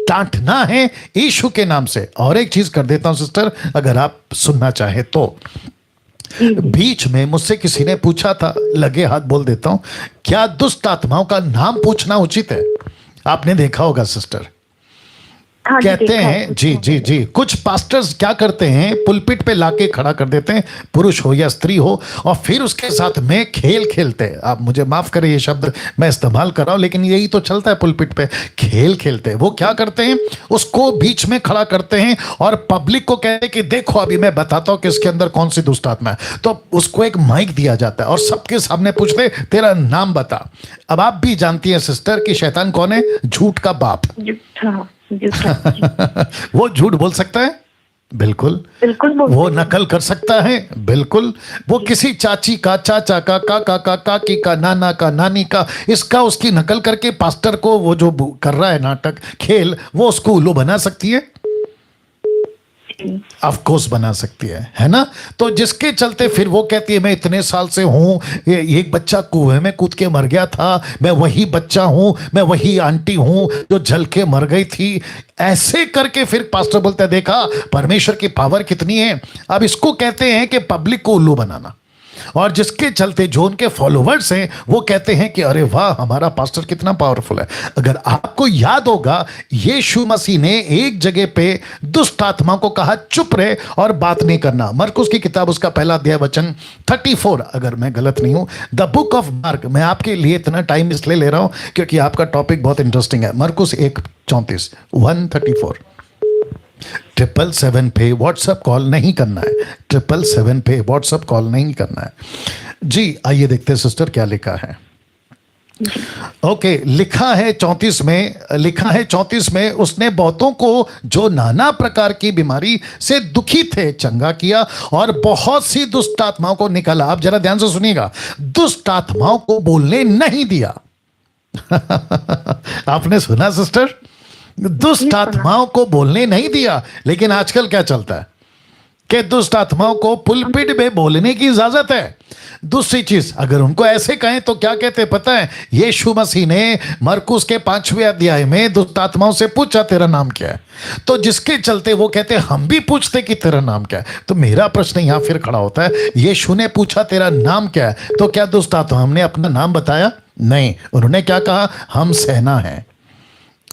डांटना है यीशु के नाम से। और एक चीज कर देता हूं सिस्टर, अगर आप सुनना चाहे तो। बीच में मुझसे किसी ने पूछा था, लगे हाथ बोल देता हूं, क्या दुष्ट आत्माओं का नाम पूछना उचित है? आपने देखा होगा सिस्टर, हाँ जी, कहते देखा है। हैं जी जी जी, कुछ पास्टर्स क्या करते हैं, पुलपिट पे लाके खड़ा कर देते हैं, पुरुष हो या स्त्री हो, और फिर उसके साथ में खेल खेलते हैं। आप मुझे माफ करें ये शब्द मैं इस्तेमाल कर रहा हूं, लेकिन यही तो चलता है पुलपिट पे, खेल खेलते हैं। वो क्या करते हैं, उसको बीच में खड़ा करते हैं और पब्लिक को कहते हैं कि देखो अभी मैं बताता हूं कि इसके अंदर कौन सी दुष्ट आत्मा है। तो उसको एक माइक दिया जाता है और सबके सामने पूछते तेरा नाम बता। अब आप भी जानती हैं सिस्टर कि शैतान कौन है? झूठ का बाप। झूठा। वो झूठ बोल सकता है? बिल्कुल बिल्कुल बोल वो नकल कर सकता है, बिल्कुल वो किसी चाची का, चाचा का, काका का, काकी का, नाना का, नानी का, इसका उसकी नकल करके पास्टर को वो जो कर रहा है नाटक खेल, वो उसको उल्लू बना सकती है। ऑफ कोर्स बना सकती है ना। तो जिसके चलते फिर वो कहती है मैं इतने साल से हूं, एक बच्चा कुएं में कूद के मर गया था, मैं वही बच्चा हूं, मैं वही आंटी हूं जो जल के मर गई थी। ऐसे करके फिर पास्टर बोलता है देखा परमेश्वर की पावर कितनी है। अब इसको कहते हैं कि पब्लिक को उल्लू बनाना। और जिसके चलते जो उनके फॉलोवर्स हैं वो कहते हैं कि अरे वाह हमारा पास्टर कितना पावरफुल है। अगर आपको याद होगा यीशु मसीह ने एक जगह पे दुष्ट आत्मा को कहा चुप रहे और बात नहीं करना। मरकुस की किताब उसका पहला अध्याय वचन 34, अगर मैं गलत नहीं हूं, द बुक ऑफ मार्क। मैं आपके लिए इतना टाइम इसलिए ले रहा हूं क्योंकि आपका टॉपिक बहुत इंटरेस्टिंग है। मरकुस 1:34 134। 777 पे व्हाट्सएप कॉल नहीं करना है, 777 पे व्हाट्सएप कॉल नहीं करना है। जी आइए देखते हैं सिस्टर क्या लिखा है। ओके, लिखा है 34 में उसने बहुतों को जो नाना प्रकार की बीमारी से दुखी थे चंगा किया और बहुत सी दुष्ट आत्माओं को निकाला। आप जरा ध्यान से सुनिएगा, दुष्ट आत्माओं को बोलने नहीं दिया। आपने सुना सिस्टर, दुष्ट आत्माओं को बोलने नहीं दिया। लेकिन आजकल क्या चलता है कि दुष्ट आत्माओं को पुलपिट में बोलने की इजाजत है। दूसरी चीज, अगर उनको ऐसे कहें तो क्या कहते पता है, यीशु मसीह ने मरकुस के 5वें अध्याय में दुष्ट आत्माओं से पूछा तेरा नाम क्या है। तो जिसके चलते वो कहते हम भी पूछते कि तेरा नाम क्या है। तो मेरा प्रश्न यहां फिर खड़ा होता है, यीशु ने पूछा तेरा नाम क्या है, तो क्या दुष्ट आत्मा हमने अपना नाम बताया? नहीं, उन्होंने क्या कहा, हम सेना हैं।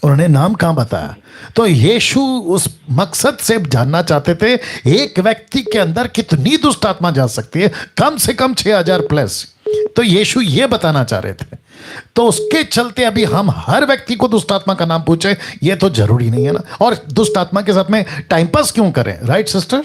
उन्होंने नाम कहां बताया? तो यीशु उस मकसद से जानना चाहते थे एक व्यक्ति के अंदर कितनी दुष्ट आत्मा जा सकती है, कम से कम 6000 प्लस। तो यीशु ये बताना चाह रहे थे। तो उसके चलते अभी हम हर व्यक्ति को दुष्ट आत्मा का नाम पूछे, ये तो जरूरी नहीं है ना। और दुष्ट आत्मा के साथ में टाइम पास क्यों करें, राइट सिस्टर?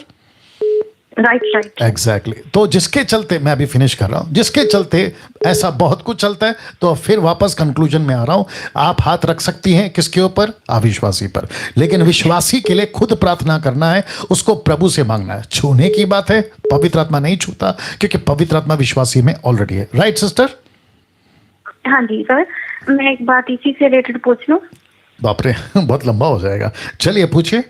Right exactly. तो जिसके चलते मैं अभी फिनिश कर रहा हूं, जिसके चलते ऐसा बहुत कुछ चलता है। तो फिर वापस कंक्लूजन में आ रहा हूं। आप हाथ रख सकती हैं किसके ऊपर? अविश्वासी पर। लेकिन विश्वासी के लिए खुद प्रार्थना करना है, उसको प्रभु से मांगना है। छूने की बात है, पवित्र आत्मा नहीं छूता क्योंकि पवित्र आत्मा विश्वासी में ऑलरेडी है। Right sister? हाँ जी सर, मैं एक बात इसी से रिलेटेड पूछ लूं? बाप रे बहुत लंबा हो जाएगा, चलिए पूछिए।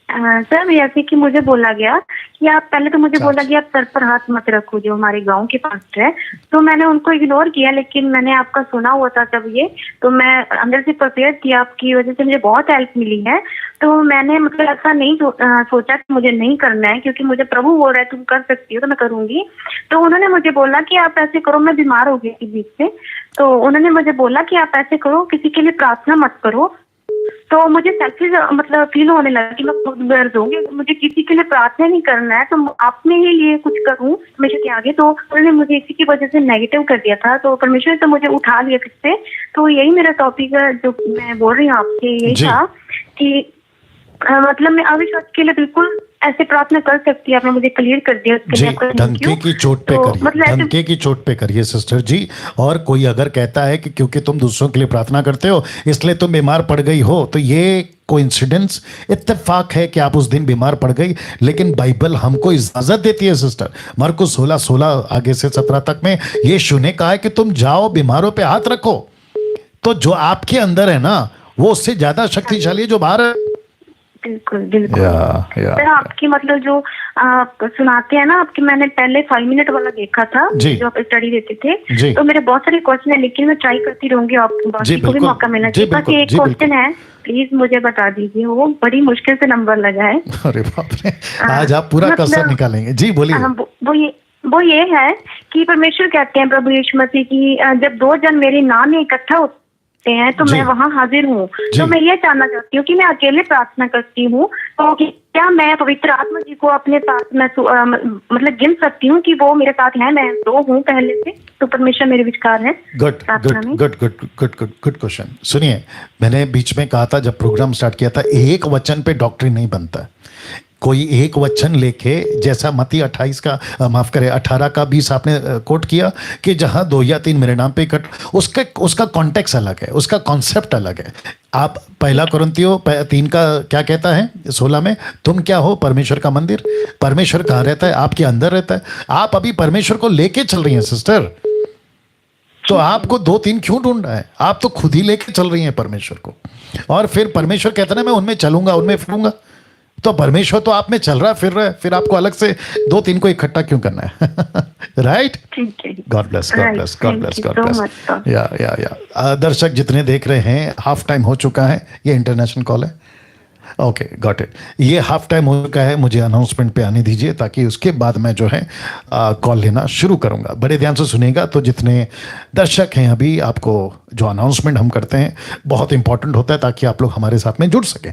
सर जैसे कि मुझे बोला गया कि आप पहले तो मुझे बोला गया आप सर पर हाथ मत रखो, जो हमारे गांव के पास है। तो मैंने उनको इग्नोर किया, लेकिन मैंने आपका सुना हुआ था तब ये, तो मैं अंदर से प्रिपेयर थी, आपकी वजह से मुझे बहुत हेल्प मिली है। तो मैंने मतलब ऐसा नहीं सोचा कि मुझे नहीं करना है, क्योंकि मुझे प्रभु बोल रहा है तुम कर सकती हो तो मैं करूंगी। तो उन्होंने मुझे बोला कि आप ऐसे करो, मैं बीमार हो गई थी बीच से, तो उन्होंने मुझे बोला कि आप ऐसे करो, किसी के लिए प्रार्थना मत करो। तो मुझे सेल्फिश मतलब फील होने लगा कि मैं खुद गर्द हूँ, मुझे किसी के लिए प्रार्थना नहीं करना है, तो अपने ही लिए कुछ करूँ परमेश्वर के आगे। तो उन्होंने मुझे इसी की वजह से नेगेटिव कर दिया था, तो परमेश्वर तो मुझे उठा लिया फिर से। तो यही मेरा टॉपिक है जो मैं बोल रही हूँ आपसे, यही था कि मतलब मैं अविश्वास के लिए बिल्कुल ऐसे प्रार्थना कर सकती है। आपने मुझे क्लियर कर दिया उसके लिए आपका थैंक यू। धमकी की चोट पे करिए, मतलब धमकी की चोट पे करिए सिस्टर जी। और कोई अगर कहता है कि क्योंकि तुम दूसरों के लिए प्रार्थना करते हो इसलिए तुम बीमार पड़ गई हो, तो ये कोइंसिडेंस, इत्तेफाक है कि आप उस दिन बीमार पड़ गई। लेकिन बाइबल हमको इजाजत देती है सिस्टर, मरकुस 16:16 आगे से 17 तक में यीशु ने कहा है कि तुम जाओ बीमारों पे हाथ रखो। तो जो आपके अंदर है ना वो उससे ज्यादा शक्तिशाली है जो बाहर है। बिल्कुल बिल्कुल सर, आपकी मतलब जो आप सुनाते हैं ना आपकी, मैंने पहले 5 मिनट वाला देखा था जो आप स्टडी देते थे, तो मेरे बहुत सारे क्वेश्चन है, लेकिन मैं ट्राई करती रहूंगी, आपको बाकी को भी मौका मिलना चाहिए। बस एक क्वेश्चन है, प्लीज मुझे बता दीजिए, वो बड़ी मुश्किल से नंबर लगा है। अरे बाप रे, आज आप पूरा कसर निकालेंगे जी, बोलिए। वो ये है कि परमेश्वर कहते हैं प्रभु यीशु मसीह की जब 2 जन मेरे नाम में इकट्ठा होते हैं तो मैं वहाँ हाजिर हूँ। तो मैं ये जानना चाहती हूँ कि मैं अकेले प्रार्थना करती हूँ तो क्या मैं पवित्र आत्मा जी को अपने साथ मैं मतलब गिन सकती हूँ कि वो मेरे साथ है, मैं 2 हूँ पहले से, तो परमेश्वर मेरे विचार है। Good question. सुनिए, मैंने बीच में कहा था जब प्रोग्राम स्टार्ट किया था, एक वचन पे डॉक्ट्रिन नहीं बनता। कोई एक वचन लेके, जैसा मत्ती 28 का माफ करे 18 का 20 आपने कोट किया कि जहां 2 या 3 मेरे नाम पे उसका कॉन्टेक्स्ट अलग है, उसका कॉन्सेप्ट अलग है। आप पहला कुरिन्थियों 3 का क्या कहता है 16 में, तुम क्या हो? परमेश्वर का मंदिर। परमेश्वर कहाँ रहता है? आपके अंदर रहता है। आप अभी परमेश्वर को लेके चल रही हैं सिस्टर, तो आपको 2-3 क्यों ढूंढ रहा है? आप तो खुद ही लेके चल रही हैं परमेश्वर को। और फिर परमेश्वर कहता है ना मैं उनमें चलूंगा, उनमें फिरूंगा। तो परमेश्वर तो आप में चल रहा है, फिर रहा है, फिर आपको अलग से 2-3 को इकट्ठा क्यों करना है? राइट। ठीक है। God bless, God bless, God bless, God bless. Much. या दर्शक जितने देख रहे हैं, हाफ टाइम हो चुका है, ये इंटरनेशनल कॉल है। Okay, got it. ये हाफ टाइम हो चुका है, मुझे अनाउंसमेंट पे आने दीजिए ताकि उसके बाद मैं जो है कॉल लेना शुरू करूंगा। बड़े ध्यान से सुनिएगा। तो जितने दर्शक हैं अभी, आपको जो अनाउंसमेंट हम करते हैं बहुत इंपॉर्टेंट होता है ताकि आप लोग हमारे साथ में जुड़ सकें।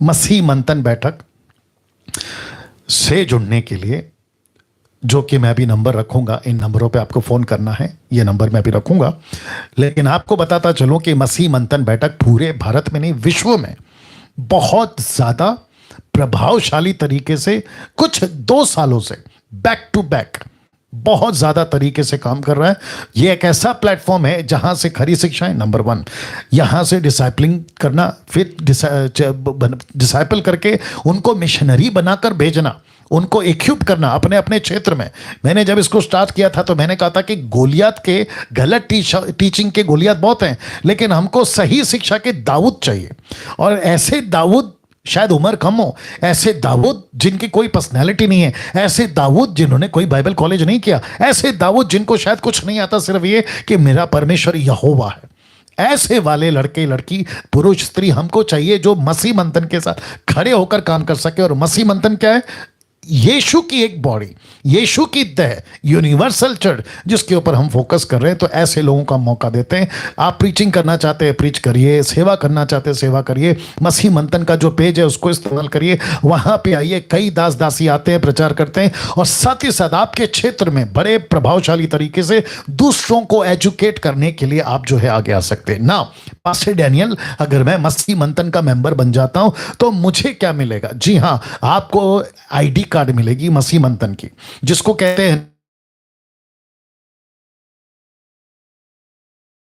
मसीह मंथन बैठक से जुड़ने के लिए, जो कि मैं अभी नंबर रखूंगा, इन नंबरों पे आपको फ़ोन करना है, ये नंबर मैं अभी रखूंगा। लेकिन आपको बताता चलूं कि मसीह मंथन बैठक पूरे भारत में नहीं, विश्व में बहुत ज़्यादा प्रभावशाली तरीके से कुछ 2 सालों से बैक टू बैक बहुत ज़्यादा तरीके से काम कर रहा है। ये एक ऐसा प्लेटफॉर्म है जहां से खरी शिक्षाएं, नंबर 1, यहां से डिसाइपलिंग करना, फिर डिसाइपल करके उनको मिशनरी बनाकर भेजना, उनको इक्विप करना अपने अपने क्षेत्र में। मैंने जब इसको स्टार्ट किया था तो मैंने कहा था कि गोलियत के गलत टीचिंग के गोलियत बहुत हैं, लेकिन हमको सही शिक्षा के दाऊद चाहिए। और ऐसे दाऊद, शायद उम्र कम हो, ऐसे दाऊद जिनकी कोई पर्सनैलिटी नहीं है, ऐसे दाऊद जिन्होंने कोई बाइबल कॉलेज नहीं किया, ऐसे दाऊद जिनको शायद कुछ नहीं आता, सिर्फ ये कि मेरा परमेश्वर यहोवा है। ऐसे वाले लड़के लड़की, पुरुष स्त्री हमको चाहिए जो मसीह मंथन के साथ खड़े होकर काम कर सके। और मसीह मंथन क्या है? यीशु की एक बॉडी, यीशु की देह, यूनिवर्सल चर्च, जिसके ऊपर हम फोकस कर रहे हैं। तो ऐसे लोगों का मौका देते हैं। आप प्रीचिंग करना चाहते हैं, प्रीच करिए। सेवा करना चाहते हैं, सेवा करिए। मसीह मंथन का जो पेज है उसको इस्तेमाल करिए, वहां पे आइए। कई दास दासी आते हैं, प्रचार करते हैं, और साथ ही साथ आपके क्षेत्र में बड़े प्रभावशाली तरीके से दूसरों को एजुकेट करने के लिए आप जो है आगे आ सकते हैं ना। पास्टर डैनियल, अगर मैं मसीह मंथन का मेंबर बन जाता हूं तो मुझे क्या मिलेगा? जी हां, आपको आईडी कार्ड मिलेगी मसीह मंथन की, जिसको कहते हैं,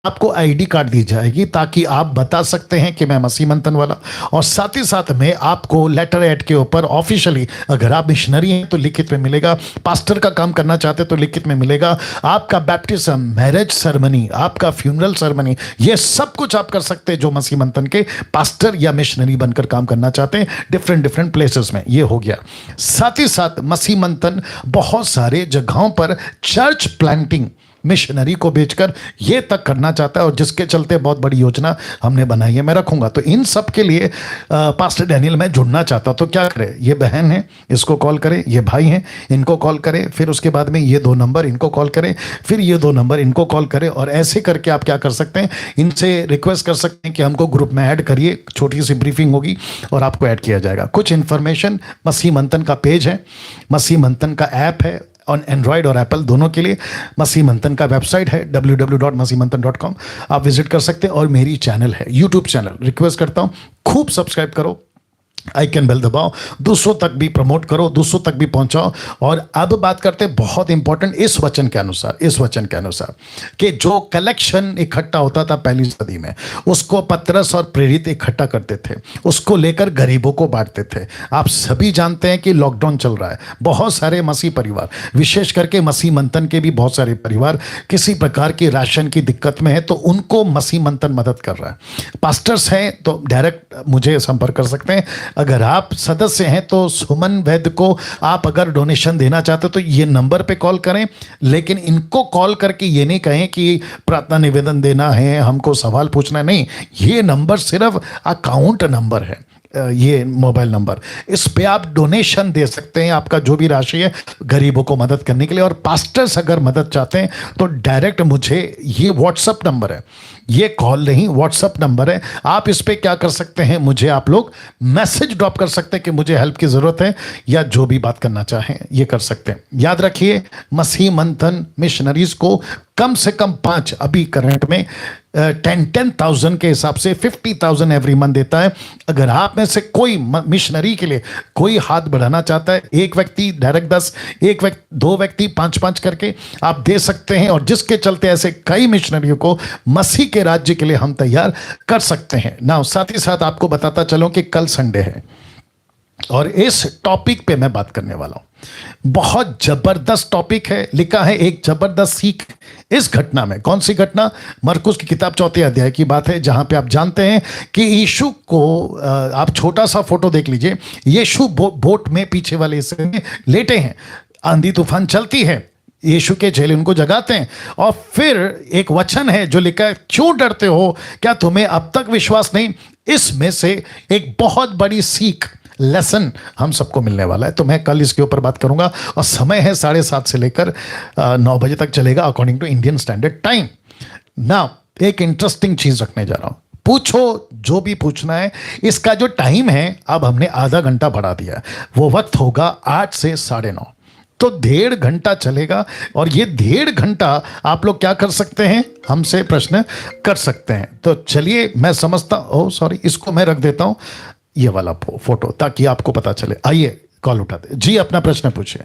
आपको आईडी कार्ड दी जाएगी ताकि आप बता सकते हैं कि मैं मसीह मंथन वाला। और साथ ही साथ में आपको लेटर एड के ऊपर ऑफिशियली, अगर आप मिशनरी हैं तो लिखित में मिलेगा, पास्टर का काम करना चाहते तो लिखित में मिलेगा। आपका बैप्टिज्म, मैरिज सेरेमनी, आपका फ्यूनरल सेरेमनी, ये सब कुछ आप कर सकते हैं जो मसीह मंथन के पास्टर या मिशनरी बनकर काम करना चाहते हैं डिफरेंट प्लेसेस में। ये हो गया। साथ ही साथ मसीह मंथन बहुत सारे जगहों पर चर्च प्लांटिंग, मिशनरी को भेजकर ये तक करना चाहता है, और जिसके चलते बहुत बड़ी योजना हमने बनाई है, मैं रखूंगा। तो इन सब के लिए पास्टर डैनियल मैं जुड़ना चाहता हूं, तो क्या करें? ये बहन है, इसको कॉल करें। ये भाई हैं, इनको कॉल करें। फिर उसके बाद में ये 2 नंबर, इनको कॉल करें। फिर ये 2 नंबर, इनको कॉल करें। और ऐसे करके आप क्या कर सकते हैं? इनसे रिक्वेस्ट कर सकते हैं कि हमको ग्रुप में ऐड करिए। छोटी सी ब्रीफिंग होगी और आपको ऐड किया जाएगा। कुछ इंफॉर्मेशन, मसीह मंथन का पेज है, मसीह मंथन का ऐप है ऑन एंड्रॉयड और एप्पल दोनों के लिए। मसीह मंथन का वेबसाइट है www.masihmanthan.com, आप विजिट कर सकते हैं। और मेरी चैनल है, यूट्यूब चैनल, रिक्वेस्ट करता हूं खूब सब्सक्राइब करो, आइकन बेल दबाओ, दूसरों तक भी प्रमोट करो, दूसरों तक भी पहुंचाओ। और अब बात करते हैं बहुत इंपॉर्टेंट, इस वचन के अनुसार कि जो कलेक्शन इकट्ठा होता था पहली सदी में, उसको पतरस और प्रेरित इकट्ठा करते थे, उसको लेकर गरीबों को बांटते थे। आप सभी जानते हैं कि लॉकडाउन चल रहा है, बहुत सारे मसीह परिवार, विशेष करके मसीह मंथन के भी बहुत सारे परिवार किसी प्रकार की राशन की दिक्कत में है, तो उनको मसीह मंथन मदद कर रहा है। पास्टर्स हैं तो डायरेक्ट मुझे संपर्क कर सकते हैं। अगर आप सदस्य हैं तो सुमन वैद्य को आप अगर डोनेशन देना चाहते हो तो ये नंबर पे कॉल करें। लेकिन इनको कॉल करके ये नहीं कहें कि प्रार्थना निवेदन देना है, हमको सवाल पूछना, नहीं। ये नंबर सिर्फ अकाउंट नंबर है, ये मोबाइल नंबर, इस पे आप डोनेशन दे सकते हैं, आपका जो भी राशि है, गरीबों को मदद करने के लिए। और पास्टर्स अगर मदद चाहते हैं तो डायरेक्ट मुझे, ये व्हाट्सएप नंबर है, ये कॉल नहीं, व्हाट्सअप नंबर है। आप इस पे क्या कर सकते हैं, मुझे आप लोग मैसेज ड्रॉप कर सकते हैं कि मुझे हेल्प की ज़रूरत है, या जो भी बात करना चाहें ये कर सकते हैं। याद रखिए, मसीह मंथन मिशनरीज को कम से कम 5, अभी करंट में 10,000 के हिसाब से 50,000 एवरी मंथ देता है। अगर आप में से कोई मिशनरी के लिए कोई हाथ बढ़ाना चाहता है, एक व्यक्ति डायरेक्ट 10, एक व्यक्ति 2 व्यक्ति 5-5 करके आप दे सकते हैं, और जिसके चलते ऐसे कई मिशनरियों को मसीह के राज्य के लिए हम तैयार कर सकते हैं ना। साथ ही साथ आपको बताता चलूं कि कल संडे है, और इस टॉपिक पे मैं बात करने वाला हूं। बहुत जबरदस्त टॉपिक है, लिखा है एक जबरदस्त सीख इस घटना में। कौन सी घटना? मरकुस की किताब 4 अध्याय की बात है, जहां पे आप जानते हैं कि यीशु को, आप छोटा सा फोटो देख लीजिए, यीशु बोट में पीछे वाले हिस्से में लेटे हैं, आंधी तूफान चलती है, यीशु के चेले उनको जगाते हैं, और फिर एक वचन है जो लिखा है, क्यों डरते हो, क्या तुम्हें अब तक विश्वास नहीं? इसमें से एक बहुत बड़ी सीख, लेसन हम सबको मिलने वाला है। तो मैं कल इसके ऊपर बात करूंगा, और समय है 7:30 से लेकर 9 बजे तक चलेगा, according to Indian standard time. ना एक इंटरेस्टिंग चीज रखने जा रहा हूं, पूछो जो भी पूछना है। इसका जो टाइम है अब हमने आधा घंटा बढ़ा दिया है, वो वक्त होगा 8 से 9:30, तो 1.5 घंटा चलेगा। और ये 1.5 घंटा आप लोग क्या कर सकते हैं, हमसे प्रश्न कर सकते हैं। तो चलिए, मैं समझता हूं, सॉरी, इसको मैं रख देता हूं, ये वाला फोटो, ताकि आपको पता चले। आइए कॉल उठाते जी, अपना प्रश्न पूछिए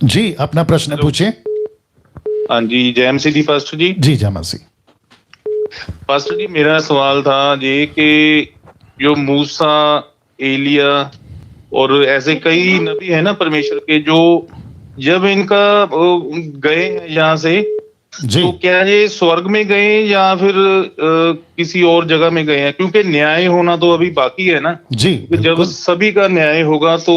जी, अपना प्रश्न पूछिए। हाँ जी, जय मसीह जी पास्टर जी। जी जय मसीह। पास्टर जी, मेरा सवाल था ये कि जो मूसा, एलिया और ऐसे कई नबी है ना परमेश्वर के, जो जब इनका गए हैं यहाँ से, जी तो क्या ये स्वर्ग में गए या फिर किसी और जगह में गए हैं? क्योंकि न्याय होना तो अभी बाकी है ना जी, कि जब सभी का न्याय होगा तो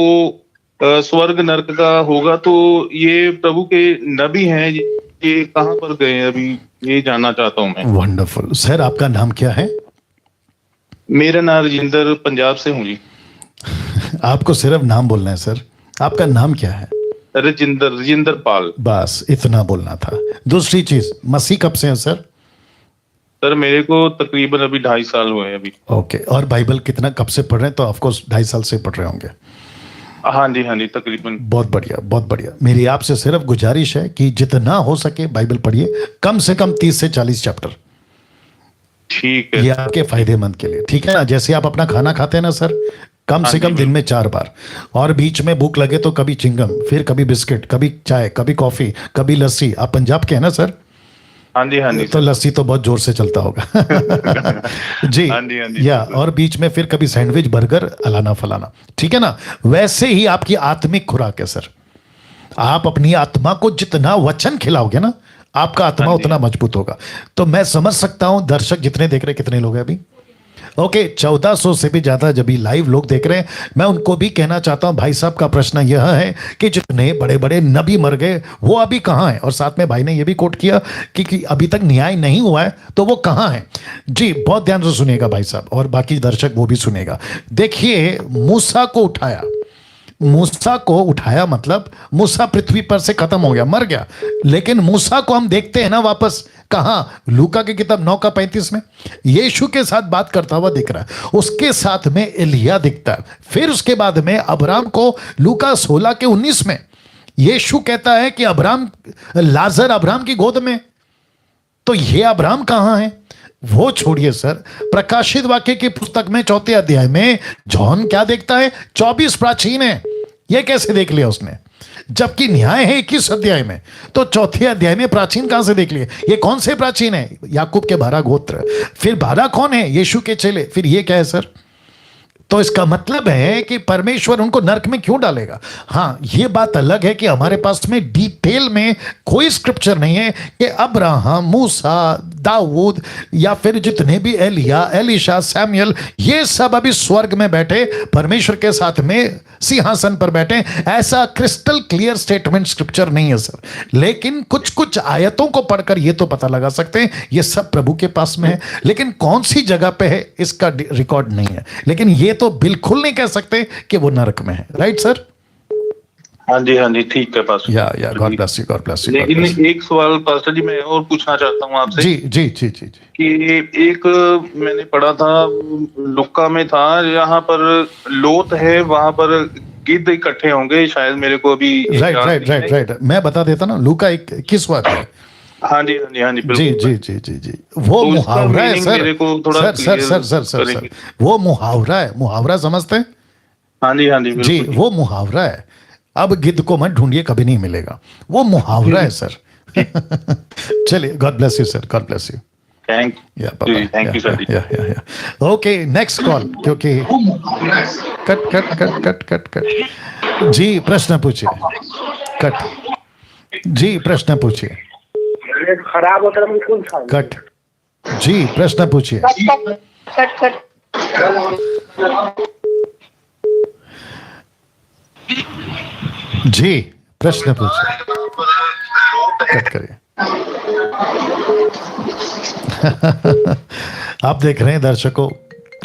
स्वर्ग नरक का होगा। तो ये प्रभु के नबी हैं, ये कहाँ पर गए हैं अभी, ये जानना चाहता हूँ मैं। वंडरफुल सर, आपका नाम क्या है? मेरा नाम राजेंद्र, पंजाब से हूँ जी। आपको सिर्फ नाम बोलना है सर, आपका नाम क्या है? राजेंद्र पाल। बस इतना बोलना था। दूसरी चीज, मसीह कब से है सर? सर मेरे को तकरीबन अभी 2.5 साल हुए हैं अभी। ओके, और बाइबल कितना कब से पढ़ रहे हैं? तो ऑफकोर्स 2.5 साल से पढ़ रहे होंगे। हाँ जी तकरीबन। बहुत बढ़िया, बहुत बढ़िया। मेरी आपसे सिर्फ गुजारिश है कि जितना हो सके बाइबल पढ़िए, कम से कम 30 से 40 चैप्टर। ठीक है, ये आपके फायदेमंद के लिए, ठीक है ना? जैसे आप अपना खाना खाते हैं ना सर, कम से कम दिन में 4 बार, और बीच में भूख लगे तो कभी चिंगम, फिर कभी बिस्किट, कभी चाय, कभी कॉफी, कभी लस्सी। आप पंजाब के हैं ना सर? हाँ जी तो लस्सी तो बहुत जोर से चलता होगा जी, हाँ जी या और बीच में फिर कभी सैंडविच, बर्गर, अलाना फलाना, ठीक है ना? वैसे ही आपकी आत्मिक खुराक है सर। आप अपनी आत्मा को जितना वचन खिलाओगे ना, आपका आत्मा उतना मजबूत होगा। तो मैं समझ सकता हूं दर्शक जितने देख रहे हैं, कितने लोग हैं अभी? ओके, 1400 से भी ज्यादा जब भी लाइव लोग देख रहे हैं, मैं उनको भी कहना चाहता हूं, भाई साहब का प्रश्न यह है कि जितने बड़े बड़े नबी मर गए वो अभी कहां हैं? और साथ में भाई ने यह भी कोट किया कि अभी तक न्याय नहीं हुआ है, तो वो कहां है? जी बहुत ध्यान से सुनिएगा भाई साहब, और बाकी दर्शक वो भी सुनेगा। देखिए, मूसा को उठाया, मूसा को उठाया मतलब मूसा पृथ्वी पर से खत्म हो गया, मर गया। लेकिन मूसा को हम देखते हैं ना वापस कहां? लूका की किताब 9:35 में यीशु के साथ बात करता हुआ दिख रहा है, उसके साथ में एलिया दिखता है। फिर उसके बाद में अब्राम को लूका 16:19 में यीशु कहता है कि अब्राम, लाजर अब्राम की गोद में। तो ये अब्राम कहां है? वो छोड़िए सर, प्रकाशित वाक्य की पुस्तक में 4 अध्याय में जॉन क्या देखता है? 24 प्राचीन है। ये कैसे देख लिया उसने? जबकि न्याय है 21 अध्याय में, तो 4 अध्याय में प्राचीन कहां से देख लिए? ये कौन से प्राचीन है? याकूब के 12 गोत्र। फिर 12 कौन है? यीशु के चेले। फिर ये क्या है सर? तो इसका मतलब है कि परमेश्वर उनको नरक में क्यों डालेगा? हाँ, यह बात अलग है कि हमारे पास में डिटेल में कोई स्क्रिप्चर नहीं है कि अब्राहम, मूसा, दाऊद या फिर जितने भी एलिया, एलिशा, सैमुअल, ये सब अभी स्वर्ग में बैठे परमेश्वर के साथ में सिंहासन पर बैठे। ऐसा क्रिस्टल क्लियर स्टेटमेंट स्क्रिप्चर नहीं है सर। लेकिन कुछ कुछ आयतों को पढ़कर ये तो पता लगा सकते हैं ये सब प्रभु के पास में है, लेकिन कौन सी जगह पे है इसका रिकॉर्ड नहीं है। लेकिन ये तो बिल्कुल नहीं कह सकते कि वो नरक में है। Right sir? हाँ जी ठीक है पास्टर या God bless you, God bless you. लेकिन एक सवाल पास्टर जी मैं और पूछना चाहता हूँ आपसे जी जी जी जी जी। कि एक मैंने पढ़ा था लुक्का में था, यहाँ पर लोथ है वहां पर गिद्ध इकट्ठे होंगे, शायद मेरे को अभी राइट याद राइट नहीं राइट है। राइट, मैं बता देता ना, लूका 21वां अध्याय। हाँ जी जी बिल्कुल। जी जी जी जी, वो तो उसका मुहावरा है meaning सर। मेरे को थोड़ा sir sir clear sir sir sir sir करेंगे। वो मुहावरा है, मुहावरा समझते हैं हाँ जी जी, बिल्कुल। वो मुहावरा है। अब गिद्ध को मत ढूंढिए, कभी नहीं मिलेगा, वो मुहावरा है सर। चलिए, God bless you sir, God bless you. Thank you thank you sir जी। या ओके, नेक्स्ट कॉल, क्योंकि cut cut cut cut cut cut. जी प्रश्न पूछिए। कट जी, प्रश्न पूछिए। खराब होता है कौन सा? कट जी, प्रश्न पूछिए। Cut cut. जी प्रश्न पूछिए। कट करिए। आप देख रहे हैं दर्शकों,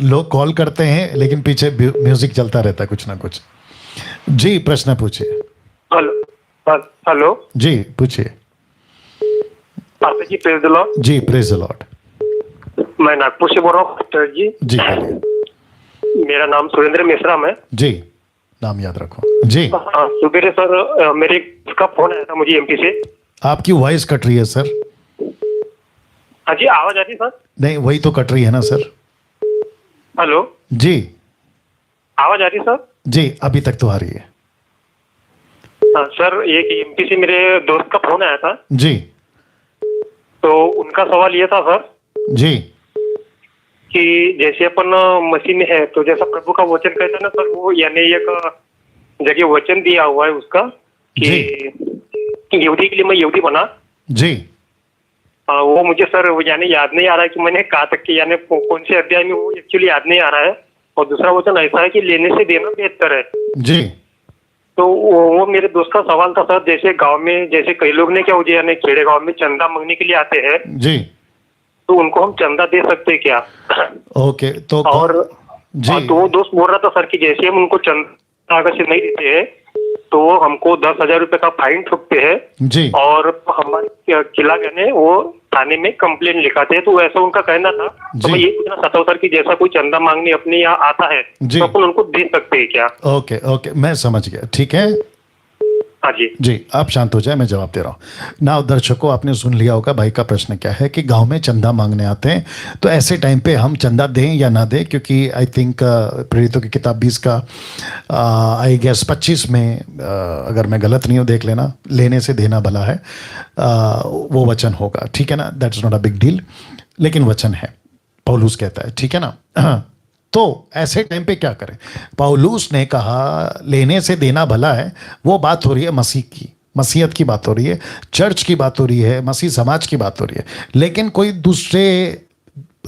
लोग कॉल करते हैं लेकिन पीछे म्यूजिक चलता रहता है कुछ ना कुछ। जी प्रश्न पूछिए। हेलो जी पूछिए। Pastor ji, praise the Lord. जी प्रेज द लॉर्ड। मैं नागपुर से बोल रहा हूँ पास्टर जी। जी बोलिए। मेरा नाम सुरेंद्र मेश्राम है। जी नाम याद रखो। जी हाँ, सुबह सर मेरे का फोन आया था मुझे एमपी से। आपकी वॉइस कट रही है सर। हाँ जी, आवाज आ रही सर? नहीं, वही तो कट रही है ना सर। हेलो, जी आवाज आ रही सर? जी अभी तक तो आ रही है। हाँ सर, एक एमपी से मेरे दोस्त का फोन आया था, जी तो उनका सवाल ये था सर जी कि जैसे अपन मसीह में है, तो जैसा प्रभु का वचन कहता है ना सर, वो यानी एक जगह वचन दिया हुआ है उसका कि यहूदी के लिए मैं यहूदी बना। जी वो मुझे सर वो यानी याद नहीं आ रहा है कि मैंने कहा तक कि यानी कौन से अध्याय में, वो एक्चुअली याद नहीं आ रहा है। और दूसरा वचन ऐसा है कि लेने से देना बेहतर है। जी तो वो मेरे दोस्त का सवाल था सर, जैसे गांव में जैसे कई लोग ने क्या हो यानी खेड़े गांव में चंदा मांगने के लिए आते हैं, जी तो उनको हम चंदा दे सकते हैं क्या? ओके तो और जी तो वो दोस्त बोल रहा था सर कि जैसे हम उनको चंदा अगर से नहीं देते हैं तो वो हमको 10,000 रुपए का फाइन ठोकते हैं जी और हमारे खिलाफ यानी वो थाने में कंप्लेन लिखाते हैं। तो ऐसा उनका कहना था। तो मैं ये पूछना चाहता हूँ सर कि जैसा कोई चंदा मांगने अपने यहाँ आता है जी। तो अपन उनको दे सकते हैं क्या? ओके ओके, मैं समझ गया, ठीक है। हाँ जी जी आप शांत हो जाए, मैं जवाब दे रहा हूँ ना। दर्शकों, आपने सुन लिया होगा भाई का प्रश्न क्या है कि गांव में चंदा मांगने आते हैं, तो ऐसे टाइम पे हम चंदा दें या ना दें, क्योंकि आई थिंक प्रेरितों की किताब 20 का आई गेस 25 में अगर मैं गलत नहीं हूँ, देख लेना, लेने से देना भला है, वो वचन होगा, ठीक है ना। That's not a big deal, लेकिन वचन है, पौलुस कहता है, ठीक है ना। तो ऐसे टाइम पे क्या करें? पौलुस ने कहा लेने से देना भला है, वो बात हो रही है मसीह की, मसीहत की बात हो रही है, चर्च की बात हो रही है, मसीह समाज की बात हो रही है। लेकिन कोई दूसरे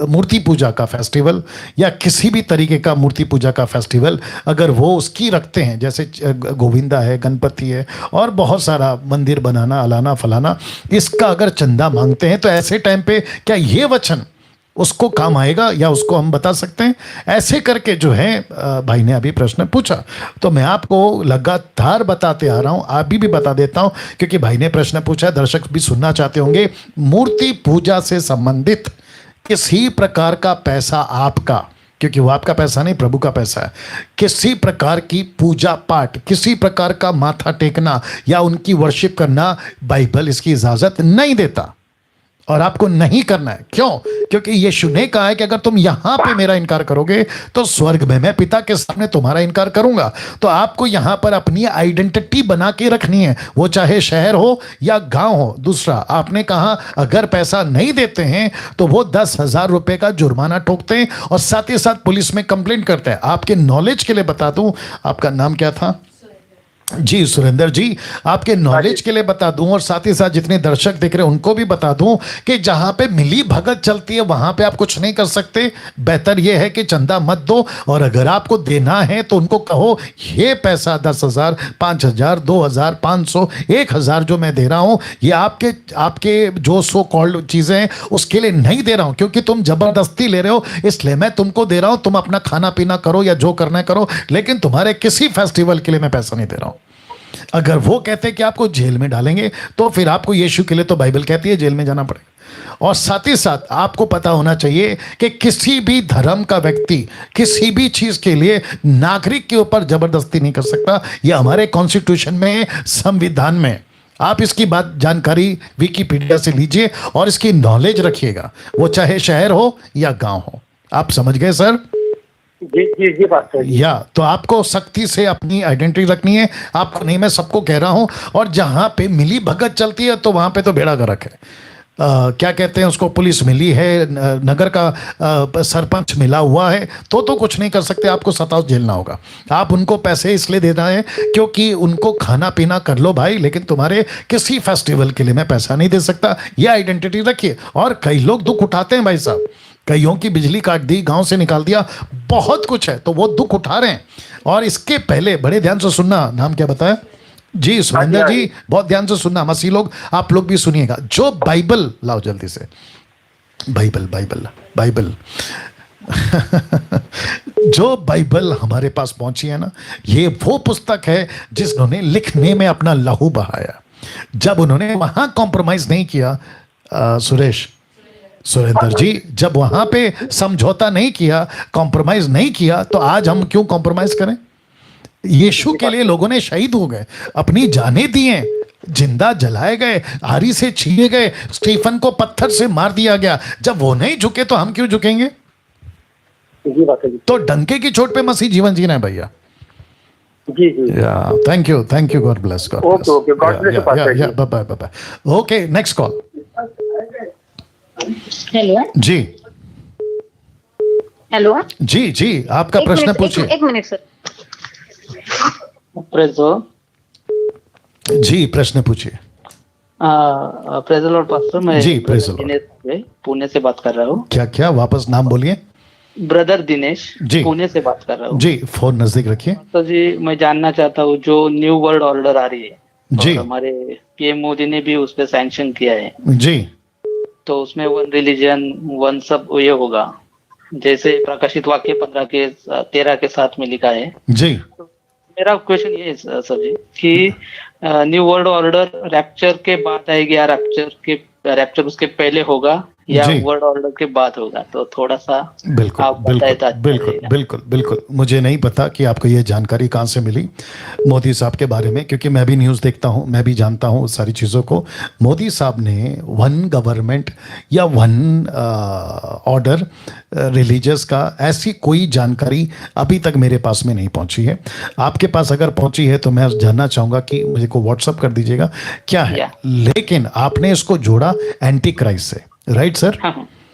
मूर्ति पूजा का फेस्टिवल या किसी भी तरीके का मूर्ति पूजा का फेस्टिवल अगर वो उसकी रखते हैं, जैसे गोविंदा है, गणपति है और बहुत सारा मंदिर बनाना, अलाना फलाना, इसका अगर चंदा मांगते हैं, तो ऐसे टाइम पे क्या ये वचन उसको काम आएगा या उसको हम बता सकते हैं? ऐसे करके जो है भाई ने अभी प्रश्न पूछा, तो मैं आपको लगातार बताते आ रहा हूं, अभी भी बता देता हूं, क्योंकि भाई ने प्रश्न पूछा, दर्शक भी सुनना चाहते होंगे। मूर्ति पूजा से संबंधित किसी प्रकार का पैसा आपका, क्योंकि वो आपका पैसा नहीं, प्रभु का पैसा है, किसी प्रकार की पूजा पाठ, किसी प्रकार का माथा टेकना या उनकी वर्शिप करना, बाइबल इसकी इजाजत नहीं देता और आपको नहीं करना है। क्यों? क्योंकि यीशु ने कहा है कि अगर तुम यहां पे मेरा इनकार करोगे तो स्वर्ग में मैं पिता के सामने तुम्हारा इनकार करूंगा। तो आपको यहां पर अपनी आइडेंटिटी बना के रखनी है, वो चाहे शहर हो या गांव हो। दूसरा, आपने कहा अगर पैसा नहीं देते हैं तो वो 10,000 रुपए का जुर्माना ठोकते हैं और साथ ही साथ पुलिस में कंप्लेंट करते हैं। आपके नॉलेज के लिए बता दूं, आपका नाम क्या था? जी सुरेंद्र जी, आपके नॉलेज के लिए बता दूं और साथ ही साथ जितने दर्शक देख रहे हैं उनको भी बता दूं कि जहां पे मिली भगत चलती है वहां पे आप कुछ नहीं कर सकते। बेहतर यह है कि चंदा मत दो, और अगर आपको देना है तो उनको कहो ये पैसा 10,000, 5,000, 2,000, 500, 1,000 जो मैं दे रहा हूं, ये आपके जो सो कॉल्ड चीजें हैं उसके लिए नहीं दे रहा हूं, क्योंकि तुम जबरदस्ती ले रहे हो, इसलिए मैं तुमको दे रहा हूं। तुम अपना खाना पीना करो या जो करना है करो, लेकिन तुम्हारे किसी फेस्टिवल के लिए मैं पैसा नहीं दे रहा हूं। अगर वो कहते हैं कि आपको जेल में डालेंगे तो फिर आपको यीशु के लिए तो बाइबल कहती है जेल में जाना पड़ेगा। और साथ ही साथ आपको पता होना चाहिए कि किसी भी धर्म का व्यक्ति किसी भी चीज के लिए नागरिक के ऊपर जबरदस्ती नहीं कर सकता। यह हमारे कॉन्स्टिट्यूशन में, संविधान में। आप इसकी बात जानकारी विकिपीडिया से लीजिए और इसकी नॉलेज रखिएगा, वो चाहे शहर हो या गांव हो। आप समझ गए सर? जी जी जी पास्टर जी। या तो आपको सख्ती से अपनी आइडेंटिटी रखनी है। आपको नहीं, मैं सबको कह रहा हूं। और जहां पे मिली भगत चलती है तो वहां पे तो बेड़ा गर्क है। क्या कहते हैं उसको, पुलिस मिली है, नगर का सरपंच मिला हुआ है तो कुछ नहीं कर सकते, आपको सताव झेलना होगा। आप उनको पैसे इसलिए देना है क्योंकि उनको खाना पीना कर लो भाई, लेकिन तुम्हारे किसी फेस्टिवल के लिए मैं पैसा नहीं दे सकता। ये आइडेंटिटी रखिए। और कई लोग दुख उठाते हैं भाई साहब, कईयों की बिजली काट दी, गांव से निकाल दिया, बहुत कुछ है, तो वो दुख उठा रहे हैं। और इसके पहले बड़े ध्यान से सुनना, नाम क्या बताया जी? सुरेंद्र जी, बहुत ध्यान से सुनना। मसीह लोग, आप लोग भी सुनिएगा। जो बाइबल लाओ जल्दी से, बाइबल बाइबल बाइबल जो बाइबल हमारे पास पहुंची है ना, ये वो पुस्तक है जिसने लिखने में अपना लहू बहाया। जब उन्होंने वहां कॉम्प्रोमाइज नहीं किया, सुरेंद्र जी, जब वहां पे समझौता नहीं किया, कॉम्प्रोमाइज नहीं किया, तो आज हम क्यों कॉम्प्रोमाइज करें? यीशु के लिए लोगों ने शहीद हो गए, अपनी जानें दी हैं, जिंदा जलाए गए, आरी से छीने गए, स्टीफन को पत्थर से मार दिया गया। जब वो नहीं झुके तो हम क्यों झुकेंगे? जी पास्टर जी। तो डंके की चोट पे मसीह जीवन जीना है भैया। जी जी। Thank you, God bless, God okay okay, God bless you pastor जी। Bye bye. Okay, next call. Hello जी हेलो जी, आपका प्रश्न पूछिए। एक मिनट सर। जी, प्रश्न पूछिए। प्रेज लॉर्ड पास्टर, मैं जी, प्रेज लॉर्ड। दिनेश पुणे से बात कर रहा हूँ। क्या वापस नाम बोलिए। ब्रदर दिनेश जी, पुणे से बात कर रहा हूँ जी। फोन नजदीक रखिए। तो जी, मैं जानना चाहता हूँ, जो न्यू वर्ल्ड ऑर्डर आ रही है जी, और हमारे पीएम मोदी ने भी उस पर सैंक्शन किया है, जी, तो उसमें वन रिलीजन वन सब ये होगा, जैसे प्रकाशित वाक्य 13 के 7 में लिखा है। जी। मेरा क्वेश्चन ये है सर जी कि न्यू वर्ल्ड ऑर्डर रैप्चर के बाद आएगी या रैप्चर उसके पहले होगा या जी। वर्ल्ड ऑर्डर के बाद होगा? तो थोड़ा सा बिल्कुल आप बताएं तो अच्छा बिल्कुल रहेगा। बिल्कुल बिल्कुल। मुझे नहीं पता कि आपको ये जानकारी कहाँ से मिली मोदी साहब के बारे में, क्योंकि मैं भी न्यूज़ देखता हूँ, मैं भी जानता हूँ उस सारी चीज़ों को। मोदी साहब ने वन गवर्नमेंट या वन ऑर्डर रिलीजियस का, ऐसी कोई जानकारी अभी तक मेरे पास में नहीं पहुंची है। आपके पास अगर पहुंची है तो मैं जानना चाहूँगा कि मुझे को व्हाट्सअप कर दीजिएगा क्या है। लेकिन आपने इसको जोड़ा एंटी क्राइस्ट से, राइट सर?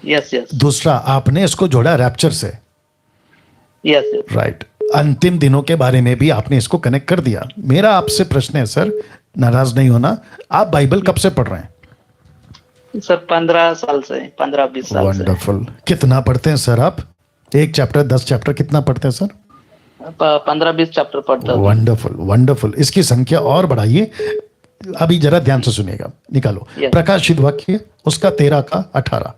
यस यस दूसरा, आपने इसको जोड़ा रैप्चर से, यस राइट। अंतिम दिनों के बारे में भी आपने इसको कनेक्ट कर दिया। मेरा आपसे प्रश्न है सर, नाराज नहीं होना, आप बाइबल कब से पढ़ रहे हैं? सर 15 साल से, 15-20 साल से। वंडरफुल। कितना पढ़ते हैं सर आप? 1 चैप्टर, 10 चैप्टर, कितना पढ़ते हैं सर? 15-20 चैप्टर पढ़ता हूँ। Wonderful wonderful. इसकी संख्या और बढ़ाइए। अभी जरा ध्यान से सुनिएगा, निकालो Yes. प्रकाशित वाक्य उसका 13 का 18।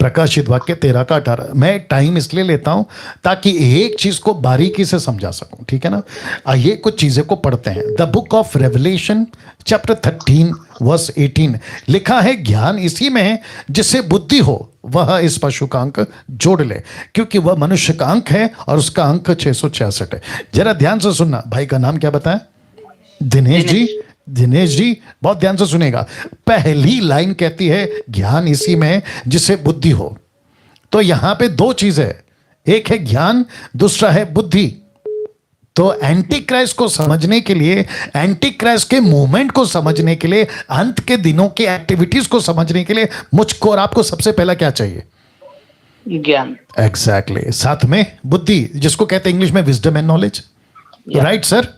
प्रकाशित वाक्य 13 का 18। मैं टाइम इसलिए लेता हूं ताकि एक चीज को बारीकी से समझा सकूं, ठीक है ना? आइए कुछ चीजें को पढ़ते हैं। The book of Revelation chapter 13 verse 18 लिखा है, ज्ञान इसी में है जिससे बुद्धि हो वह इस पशु का अंक जोड़ ले, क्योंकि वह मनुष्य का अंक है और उसका अंक 666 है। जरा ध्यान से सुनना। भाई का नाम क्या बताया? दिनेश जी। दिनेश जी, बहुत ध्यान से सुनेगा। पहली लाइन कहती है ज्ञान इसी में है जिससे बुद्धि हो। तो यहां पे दो चीज है, एक है ज्ञान, दूसरा है बुद्धि। तो एंटी क्राइस्ट को समझने के लिए, एंटी क्राइस्ट के मूवमेंट को समझने के लिए, अंत के दिनों की एक्टिविटीज को समझने के लिए मुझको और आपको सबसे पहला क्या चाहिए? ज्ञान। एग्जैक्टली। साथ में बुद्धि, जिसको कहते हैं इंग्लिश में wisdom and knowledge, right sir?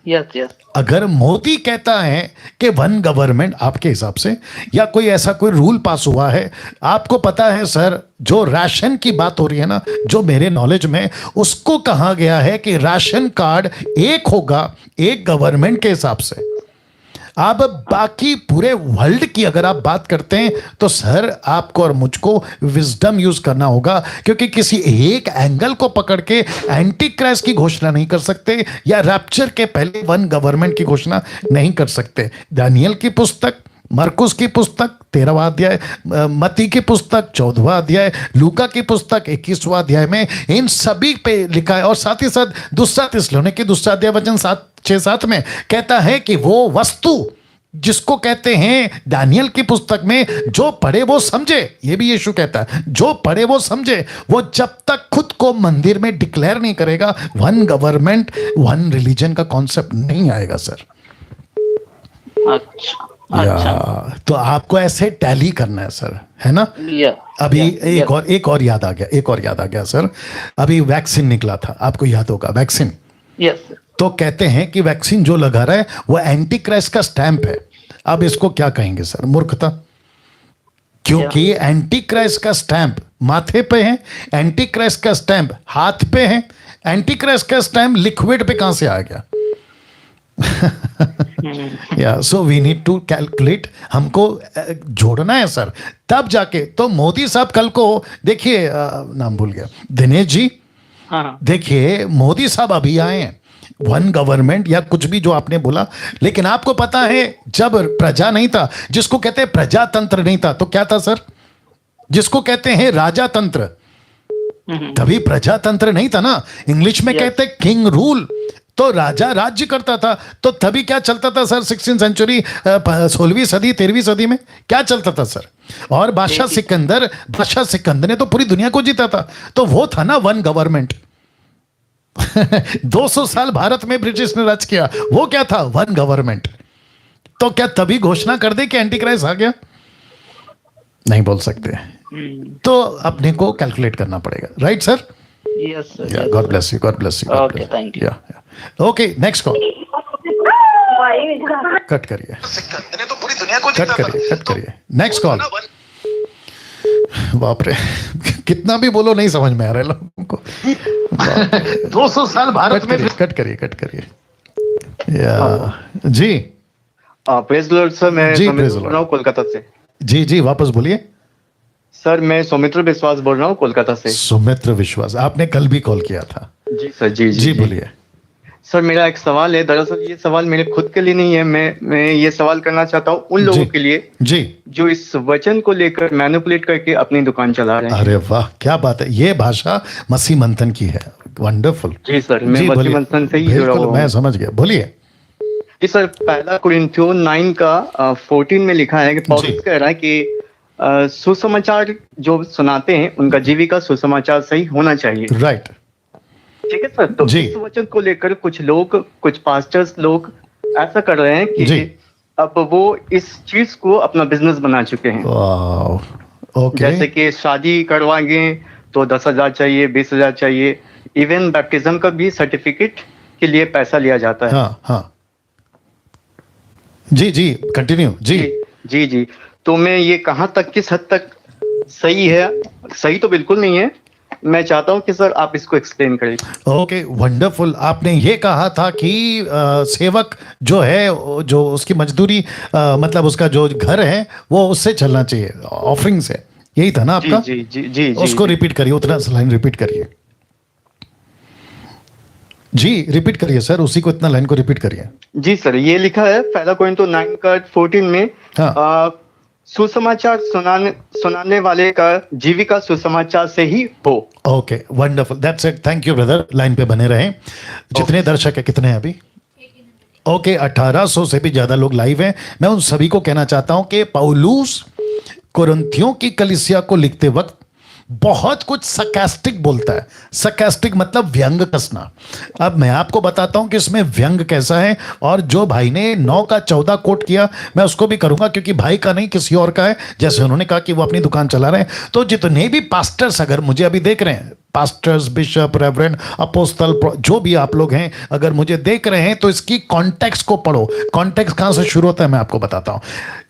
Yes yes. अगर मोदी कहता है कि वन गवर्नमेंट, आपके हिसाब से या कोई ऐसा कोई रूल पास हुआ है, आपको पता है सर, जो राशन की बात हो रही है ना, जो मेरे नॉलेज में, उसको कहा गया है कि राशन कार्ड एक होगा एक गवर्नमेंट के हिसाब से। अब बाकी पूरे वर्ल्ड की अगर आप बात करते हैं तो सर आपको और मुझको विजडम यूज करना होगा, क्योंकि किसी एक एंगल को पकड़ के एंटी क्राइस्ट की घोषणा नहीं कर सकते या रैप्चर के पहले वन गवर्नमेंट की घोषणा नहीं कर सकते। दानियल की पुस्तक, मरकुस की पुस्तक 13वां अध्याय, मत्ती की पुस्तक 14वां अध्याय, लूका की पुस्तक 21वां अध्याय में इन सभी पे लिखा है। और साथ ही साथ दूसरा थिस्सलुनीके दूसरा अध्याय वचन 6-7 में कहता है कि वो वस्तु जिसको कहते हैं दानियल की पुस्तक में, जो पढ़े वो समझे, ये भी यीशु कहता है, जो पढ़े वो समझे। वो जब तक खुद को मंदिर में डिक्लेयर नहीं करेगा, वन गवर्नमेंट वन रिलीजन का कॉन्सेप्ट नहीं आएगा सर। अच्छा अच्छा तो आपको ऐसे टैली करना है सर, है ना? अभी एक और याद आ गया सर। अभी वैक्सीन निकला था, आपको याद होगा वैक्सीन। यस तो कहते हैं कि वैक्सीन जो लगा रहा है वो एंटी क्राइस्ट का स्टैंप है। अब इसको क्या कहेंगे सर? मूर्खता। क्योंकि एंटी क्राइस्ट का स्टैंप माथे पे है, एंटी क्राइस्ट का स्टैंप हाथ पे है, एंटी क्राइस्ट का स्टैंप लिक्विड पे कहां से आ गया? या so we need to calculate, हमको जोड़ना है सर, तब जाके। तो मोदी साहब कल को देखिए, नाम भूल गया, दिनेश जी, हाँ देखिए मोदी साहब अभी आए हैं, वन गवर्नमेंट या कुछ भी जो आपने बोला, लेकिन आपको पता है जब प्रजा नहीं था, जिसको कहते हैं प्रजातंत्र नहीं था, तो क्या था सर? जिसको कहते हैं राजातंत्र, तभी प्रजातंत्र नहीं था ना। इंग्लिश में कहते किंग रूल, तो राजा राज्य करता था। तो तभी क्या चलता था सर? 16वीं सेंचुरी, 16वीं सदी 13वीं सदी में क्या चलता था सर? और बादशाह सिकंदर ने तो पूरी दुनिया को जीता था। तो वो था ना वन गवर्नमेंट। 200 साल भारत में ब्रिटिश ने राज किया, वो क्या था? One government. तो क्या तभी घोषणा कर दे कि एंटी क्राइस्ट आ गया? नहीं बोल सकते। तो अपने को कैलकुलेट करना पड़ेगा, right sir? Yes Yeah, God bless you. God bless you. God Okay, bless you. thank you. Yeah, yeah. Okay, next call. Cut करिए, कट करिए। Next call. बाप रे, कितना भी बोलो नहीं समझ में आ रहा है लोगों को। 200 साल भारत में। कट करिए। या जी, प्रेज लॉर्ड सर, मैं जी, सौमित्र praise बोल रहा हूँ कोलकाता से। जी वापस बोलिए। सर मैं सौमित्र विश्वास बोल रहा हूँ कोलकाता से। सुमित्र विश्वास, आपने कल भी कॉल किया था। जी सर, जी बोलिए। सर मेरा एक सवाल है, दरअसल ये सवाल मेरे खुद के लिए नहीं है, मैं ये सवाल करना चाहता हूँ उन लोगों के लिए जी जो इस वचन को लेकर मैनिपुलेट करके अपनी दुकान चला रहे हैं। अरे वाह, क्या बात है, ये भाषा मसीह मंथन की है। वंडरफुल। जी सर, मैं मसीह मंथन से ही जुड़ा हुआ हूँ। मैं समझ गया, बोलिए। जी सर, पहला कुरिन्थियों 9 का 14 में लिखा है कि पौलुस कह रहा है कि सुसमाचार जो सुनाते हैं उनका जीविका सुसमाचार सही होना चाहिए। राइट, ठीक है सर। तो इस वचन को लेकर कुछ लोग, कुछ पास्टर्स लोग ऐसा कर रहे हैं कि अब वो इस चीज को अपना बिजनेस बना चुके हैं। ओके। जैसे कि शादी करवाएंगे तो 10,000 चाहिए, 20,000 चाहिए, इवन बैप्टिज्म का भी सर्टिफिकेट के लिए पैसा लिया जाता है। हाँ। जी कंटिन्यू। जी। तो मैं ये कहाँ तक, किस हद तक सही है? सही तो बिल्कुल नहीं है। मैं चाहता हूं कि सर आप इसको एक्सप्लेन करें। Okay, wonderful. आपने ये कहा था कि सेवक जो है, जो उसकी मजदूरी, मतलब उसका जो घर है वो उससे चलना चाहिए, ऑफरिंग से, यही था ना आपका? जी। उसको रिपीट करिए, उतना लाइन रिपीट करिए। जी रिपीट करिए सर, उसी को, इतना लाइन को रिपीट करिए। जी सर, ये लिखा है पहला कोरिन्थियों 9 का 14 में, सुसमाचार सुनाने वाले का जीविका सुसमाचार से ही हो। Okay, wonderful, that's it. Thank you brother, line पे बने रहें। जितने दर्शक है, कितने हैं अभी? ओके, 1800 से भी ज्यादा लोग लाइव हैं। मैं उन सभी को कहना चाहता हूं कि पौलुस कुरिन्थियों की कलीसिया को लिखते वक्त बहुत कुछ सरकास्टिक बोलता है। सरकास्टिक मतलब व्यंग कसना। अब मैं आपको बताता हूं कि इसमें व्यंग कैसा है, और जो भाई ने 9 का 14 कोट किया, मैं उसको भी करूंगा, क्योंकि भाई का नहीं किसी और का है। जैसे उन्होंने कहा कि वो अपनी दुकान चला रहे हैं, तो जितने भी पास्टर्स अगर मुझे अभी देख रहे हैं, पास्टर्स, बिशप, रेवरेंड, अपोस्तल, जो भी आप लोग हैं, अगर मुझे देख रहे हैं, तो इसकी कॉन्टेक्स्ट को पढ़ो। कॉन्टेक्स्ट कहां से शुरू होता है मैं आपको बताता हूं।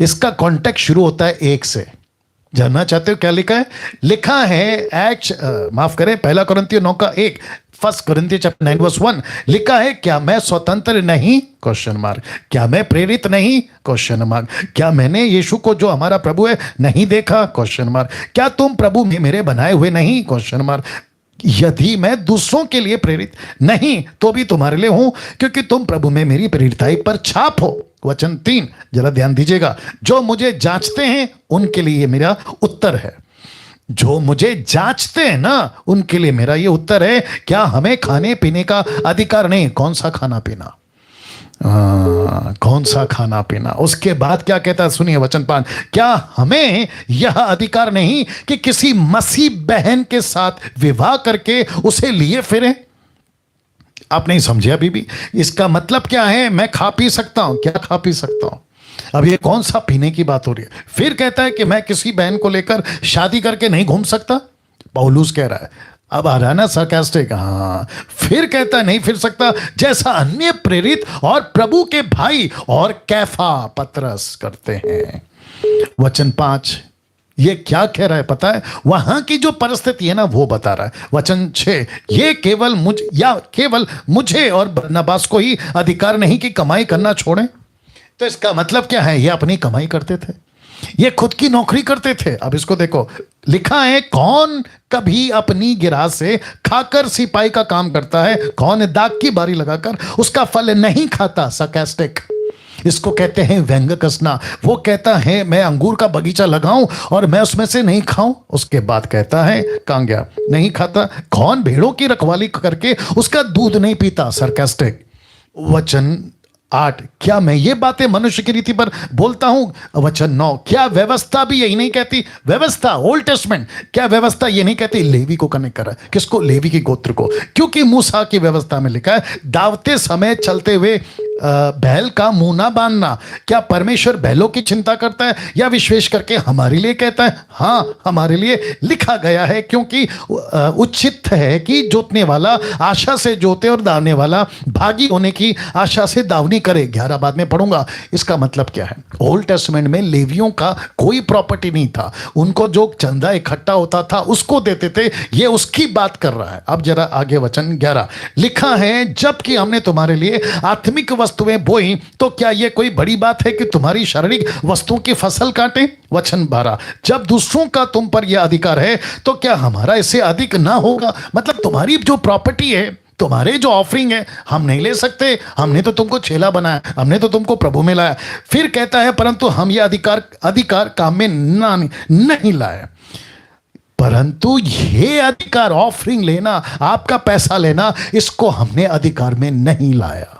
इसका कॉन्टेक्स्ट शुरू होता है 1 से। जानना चाहते हो क्या लिखा है? लिखा है माफ करें, 1 कोरिन्थियों 9:1, 1 कोरिन्थियों चैप्टर 9 वर्स 1 लिखा है, क्या मैं स्वतंत्र नहीं? Question mark. क्या मैं प्रेरित नहीं? Question mark. क्या मैंने यीशु को जो हमारा प्रभु है नहीं देखा? Question mark. क्या तुम प्रभु में मेरे बनाए हुए नहीं? Question mark. यदि मैं दूसरों के लिए प्रेरित नहीं तो भी तुम्हारे लिए हूं, क्योंकि तुम प्रभु में मेरी प्रेरिताई पर छाप हो। वचन 3 जरा ध्यान दीजिएगा, जो मुझे जांचते हैं उनके लिए मेरा उत्तर है। जो मुझे जांचते हैं ना, उनके लिए मेरा ये उत्तर है। क्या हमें खाने पीने का अधिकार नहीं? कौन सा खाना पीना? कौन सा खाना पीना? उसके बाद क्या कहता है सुनिए वचन 5, क्या हमें यह अधिकार नहीं कि किसी मसीह बहन के साथ विवाह करके उसे लिए फिरें? आप नहीं समझे अभी भी? इसका मतलब क्या है? मैं खा पी सकता हूं। क्या खा पी सकता हूं? अब ये कौन सा पीने की बात हो रही है? फिर कहता है कि मैं किसी बहन को लेकर शादी करके नहीं घूम सकता। पौलुस कह रहा है, अब आ रहा है ना सरकास्टिक। हाँ, फिर कहता है नहीं फिर सकता, जैसा अन्य प्रेरित और प्रभु के भाई और कैफा पतरस करते हैं। वचन 5 ये क्या कह रहा है पता है? वहां की जो परिस्थिति है ना वो बता रहा है। वचन 6, ये केवल मुझे और बरनबास को ही अधिकार नहीं कि कमाई करना छोड़ें। तो इसका मतलब क्या है? ये अपनी कमाई करते थे, ये खुद की नौकरी करते थे। अब इसको देखो, लिखा है, कौन कभी अपनी गिराज से खाकर सिपाही का काम करता है? कौन दाग की बारी लगाकर उसका फल नहीं खाता? sarcastic, इसको कहते हैं व्यंग कसना। वो कहता है मैं अंगूर का बगीचा लगाऊं और मैं उसमें से नहीं खाऊं। उसके बाद कहता है कहां गया? नहीं खाता। कौन भेड़ों की रखवाली करके उसका दूध नहीं पीता? sarcastic। वचन 8, क्या मैं ये बातें मनुष्य की रीति पर बोलता हूं? वचन 9, क्या व्यवस्था भी यही नहीं कहती? व्यवस्था ओल्ड टेस्टमेंट, क्या व्यवस्था ये नहीं कहती लेवी को कनेक्ट करा? किसको? लेवी के गोत्र को। क्योंकि मूसा की व्यवस्था में लिखा है दावते समय चलते हुए बैल का मुंह ना बांधना। क्या परमेश्वर बैलों की चिंता करता है या विशेष करके हमारे लिए कहता है? हाँ, हमारे लिए लिखा गया है, क्योंकि उचित है कि जोतने वाला आशा से जोते और दावने वाला भागी होने की आशा से दावनी करे। 11 बाद में पढ़ूंगा। इसका मतलब क्या है? ओल्ड टेस्टमेंट में लेवियों का कोई प्रॉपर्टी नहीं था, उनको जो चंदा इकट्ठा होता था उसको देते थे। ये उसकी बात कर रहा है। अब जरा आगे वचन 11 लिखा है, जबकि हमने तुम्हारे लिए आत्मिक वस्तुएं बोई, तो क्या यह कोई बड़ी बात है कि तुम्हारी शारीरिक वस्तुओं की फसल काटें? वचन 12, जब दूसरों का तुम पर यह अधिकार है तो क्या हमारा इससे अधिक ना होगा? मतलब तुम्हारी जो प्रॉपर्टी है, तुम्हारे जो ऑफरिंग है, हम नहीं ले सकते? हमने तो तुमको चेला बनाया, हमने तो तुमको प्रभु में लाया। फिर कहता है परंतु हम यह अधिकार काम में नहीं लाए, परंतु ये अधिकार ऑफरिंग लेना, आपका पैसा लेना, इसको हमने अधिकार में नहीं लाया।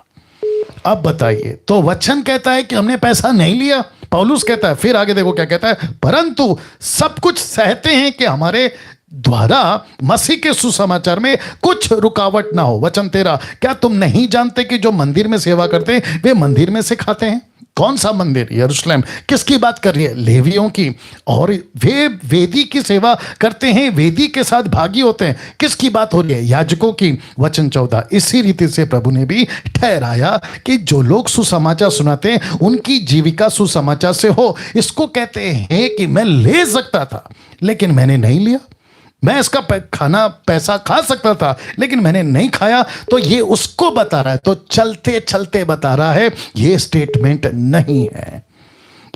अब बताइए, तो वचन कहता है कि हमने पैसा नहीं लिया, पौलुस कहता है, फिर आगे देखो क्या कहता है, परंतु सब कुछ सहते हैं कि हमारे द्वारा मसीह के सुसमाचार में कुछ रुकावट ना हो। वचन 13, क्या तुम नहीं जानते कि जो मंदिर में सेवा करते हैं वे मंदिर में से खाते हैं? कौन सा मंदिर? यरूशलेम। किसकी बात कर रही है? लेवियों की। और वे वेदी की सेवा करते हैं, वेदी के साथ भागी होते हैं। किसकी बात हो रही है? याजकों की। वचन 14, इसी रीति से प्रभु ने भी ठहराया कि जो लोग सुसमाचार सुनाते हैं उनकी जीविका सुसमाचार से हो। इसको कहते हैं कि मैं ले सकता था लेकिन मैंने नहीं लिया, मैं इसका पैसा खा सकता था लेकिन मैंने नहीं खाया। तो ये उसको बता रहा है, तो चलते चलते बता रहा है ये स्टेटमेंट नहीं है।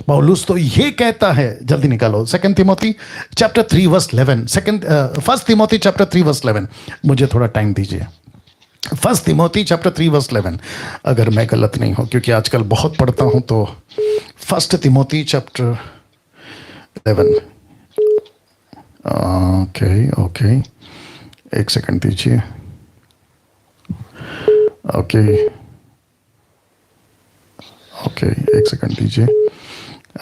पौलुस तो ये कहता है, जल्दी निकालो 2 Timothy chapter 3 verse 11, 1 Timothy chapter 3 verse 11, मुझे थोड़ा टाइम दीजिए। 1 तिमोथी चैप्टर 3 वर्स 11, अगर मैं गलत नहीं हूं, क्योंकि आजकल बहुत पढ़ता हूं। तो 1 तिमोथी चैप्टर 11, ओके, एक सेकंड दीजिए। ओके, एक सेकंड दीजिए।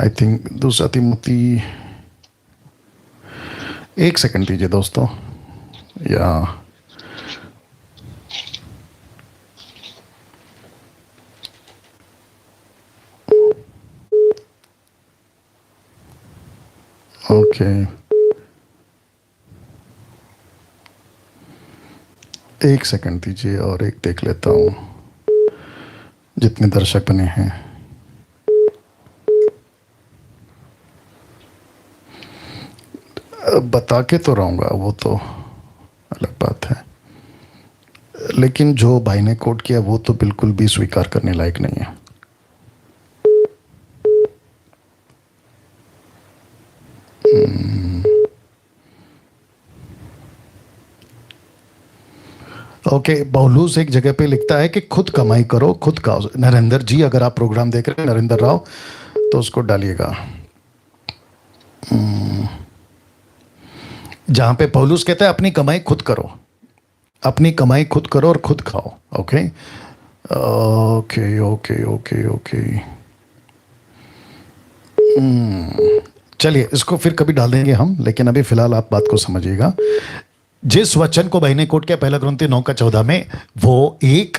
आई थिंक 2 तिमोथी, एक सेकंड दीजिए दोस्तों। या ओके, एक सेकंड दीजिए और एक देख लेता हूं जितने दर्शक बने हैं। बता के तो रहूँगा, वो तो अलग बात है, लेकिन जो भाई ने कोट किया वो तो बिल्कुल भी स्वीकार करने लायक नहीं है। ओके, पौलुस एक जगह पे लिखता है कि खुद कमाई करो, खुद खाओ। नरेंद्र जी, अगर आप प्रोग्राम देख रहे हैं, नरेंद्र राव, तो उसको डालिएगा जहां पे पौलुस कहता है अपनी कमाई खुद करो, अपनी कमाई खुद करो और खुद खाओ। Okay okay okay okay okay, चलिए इसको फिर कभी डाल देंगे हम, लेकिन अभी फिलहाल आप बात को समझिएगा। जिस वचन को भाई ने कोट किया 1 कुरिन्थी 9:14 में, वो एक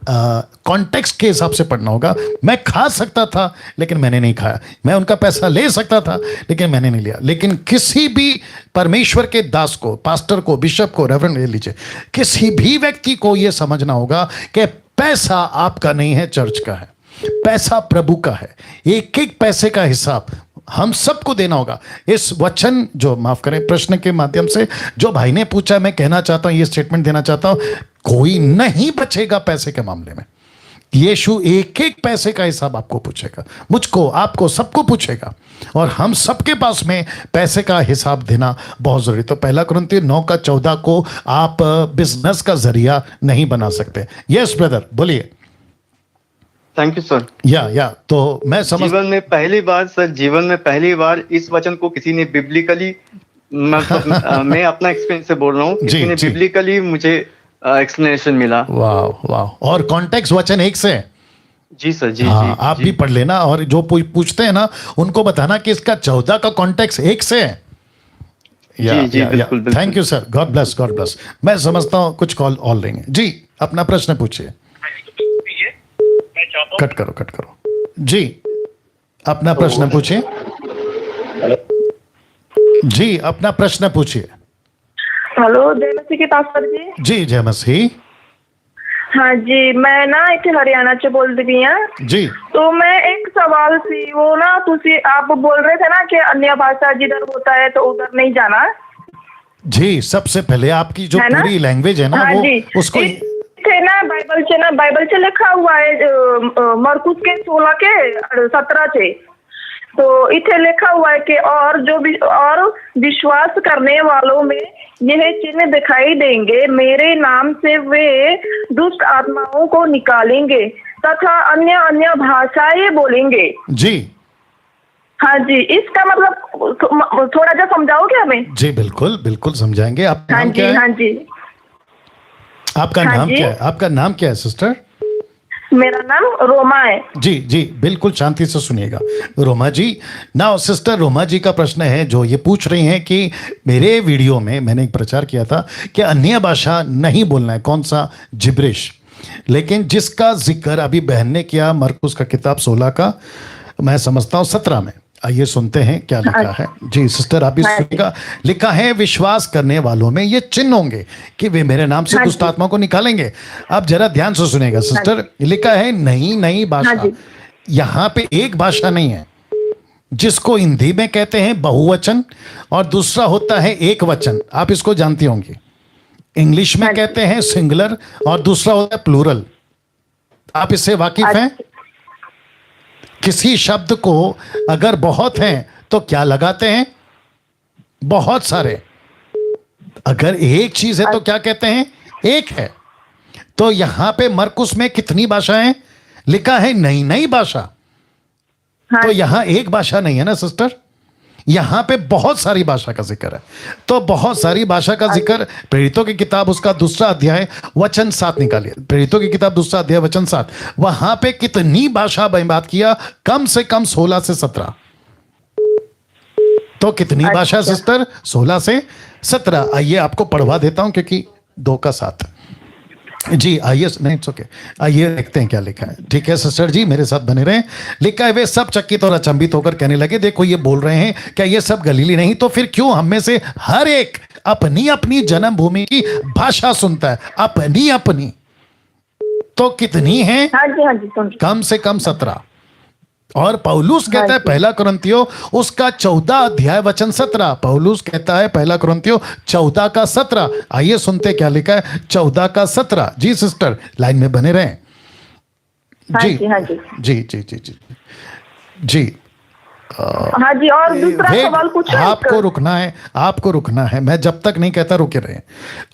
कॉन्टेक्स्ट के हिसाब से पढ़ना होगा। मैं खा सकता था लेकिन मैंने नहीं खाया, मैं उनका पैसा ले सकता था लेकिन मैंने नहीं लिया। लेकिन किसी भी परमेश्वर के दास को, पास्टर को, बिशप को, रेवरेंड ले लीजिए, किसी भी व्यक्ति को यह समझना होगा कि पैसा आपका नहीं है, चर्च का है, पैसा प्रभु का है। एक एक पैसे का हिसाब हम सबको देना होगा। इस वचन, जो माफ करें, प्रश्न के माध्यम से जो भाई ने पूछा, मैं कहना चाहता हूं, ये स्टेटमेंट देना चाहता हूं, कोई नहीं बचेगा पैसे के मामले में। यीशु एक एक पैसे का हिसाब आपको पूछेगा, मुझको, आपको, सबको पूछेगा, और हम सबके पास में पैसे का हिसाब देना बहुत जरूरी। तो 1 कुरिन्थी 9:14 को आप बिजनेस का जरिया नहीं बना सकते। यस ब्रदर, बोलिए। Thank you sir. या तो मैं समझ, जीवन में पहली बार सर, जीवन में पहली बार इस वचन को किसी ने बिब्लिकली, मतलब मैं अपना एक्सपीरियंस से बोल रहा हूँ, किसी ने बिब्लिकली मुझे एक्सप्लेनेशन मिला। वाह वाह, और कॉन्टेक्स्ट वचन एक से है। जी सर, जी हाँ, जी, आप जी। भी पढ़ लेना, और जो पूछते हैं ना उनको बताना कि इसका 14 का कॉन्टेक्स्ट एक से है। जी, जी, बिल्कुल, बिल्कुल। Thank you sir, God bless, God bless. मैं समझता हूँ कुछ कॉल ऑल लेंगे जी। अपना प्रश्न पूछिए। कट करो जी, अपना प्रश्न पूछिए जी, अपना प्रश्न पूछिए। हेलो, जय मसीह के पास्टर जी। जी जय मसीह। हाँ जी, मैं ना इतने हरियाणा से बोल रही हूँ जी। तो मैं एक सवाल सी, वो ना तुसी आप बोल रहे थे ना कि अन्य भाषा जिधर होता है तो उधर नहीं जाना। जी, सबसे पहले आपकी जो है ना? पूरी लैंग्वेज है ना, हाँ वो जी, उसको थे ना बाइबल से लिखा हुआ है मरकुस के 16 के 17 से, तो इथे लिखा हुआ है कि और विश्वास करने वालों में यह चिन्ह दिखाई देंगे, मेरे नाम से वे दुष्ट आत्माओं को निकालेंगे तथा अन्य अन्य भाषाएं बोलेंगे। जी हाँ जी, इसका मतलब थोड़ा सा समझाओगे हमें? जी बिल्कुल बिल्कुल समझाएंगे। आपका हाँ नाम जी, क्या है? हाँ जी। आपका हाँ नाम जी। क्या है? आपका नाम क्या है सिस्टर? मेरा नाम रोमा है। जी जी, बिल्कुल शांति से सुनिएगा रोमा जी। नाउ सिस्टर रोमा जी का प्रश्न है, जो ये पूछ रही हैं कि मेरे वीडियो में मैंने एक प्रचार किया था कि अन्य भाषा नहीं बोलना है, कौन सा, जिब्रिश, लेकिन जिसका जिक्र अभी बहन ने किया मरकुस का किताब 16 का, मैं समझता हूँ 17 में। आइए सुनते हैं क्या लिखा है। जी सिस्टर, आप भी सुनिएगा। लिखा है, विश्वास करने वालों में ये चिन्ह होंगे कि वे मेरे नाम से दुष्ट आत्मा को निकालेंगे। अब जरा ध्यान से सुनिएगा सिस्टर, लिखा है नई नई भाषा। यहाँ पे एक भाषा नहीं है, जिसको हिंदी में कहते हैं बहुवचन और दूसरा होता है एक वचन। आप इसको जानती होंगी। इंग्लिश में कहते हैं सिंगुलर और दूसरा होता है प्लूरल। आप इससे वाकिफ हैं? किसी शब्द को अगर बहुत हैं तो क्या लगाते हैं? बहुत सारे। अगर एक चीज है तो क्या कहते हैं? एक है। तो यहां पे मरकुस में कितनी भाषाएं? लिखा है नई नई भाषा। तो यहां एक भाषा नहीं है ना सिस्टर, यहां पे बहुत सारी भाषा का जिक्र है। तो बहुत सारी भाषा का जिक्र प्रेरितों की किताब उसका 2 अध्याय वचन 7 निकालिए। प्रेरितों की किताब 2 अध्याय वचन 7, वहां पे कितनी भाषा बात किया? कम से कम 16 से 17। तो कितनी भाषा सिस्टर? 16 से 17। आइए आपको पढ़वा देता हूं, क्योंकि 2 का 7। जी आइए, नहीं इट्स ओके, आइए देखते हैं क्या लिखा है। ठीक है सिस्टर जी, मेरे साथ बने रहें। लिखा है, वे सब चकित और अचंभित होकर कहने लगे, देखो ये बोल रहे हैं, क्या ये सब गलीली नहीं? तो फिर क्यों हम में से हर एक अपनी अपनी जन्मभूमि की भाषा सुनता है? अपनी अपनी। तो कितनी है? हाँ जी, हाँ जी, कम से कम 17। और पौलुस कहता है पहला कुरिन्थियों उसका 14 अध्याय वचन 17। पौलुस कहता है पहला कुरिन्थियों 14 का 17। आइए सुनते क्या लिखा है 14 का 17। जी सिस्टर लाइन में बने रहें। हाँ जी, हाँ जी, जी जी जी जी जी हाँ जी। और दूसरा सवाल पूछो। आपको रुकना है, मैं जब तक नहीं कहता रुके रहे।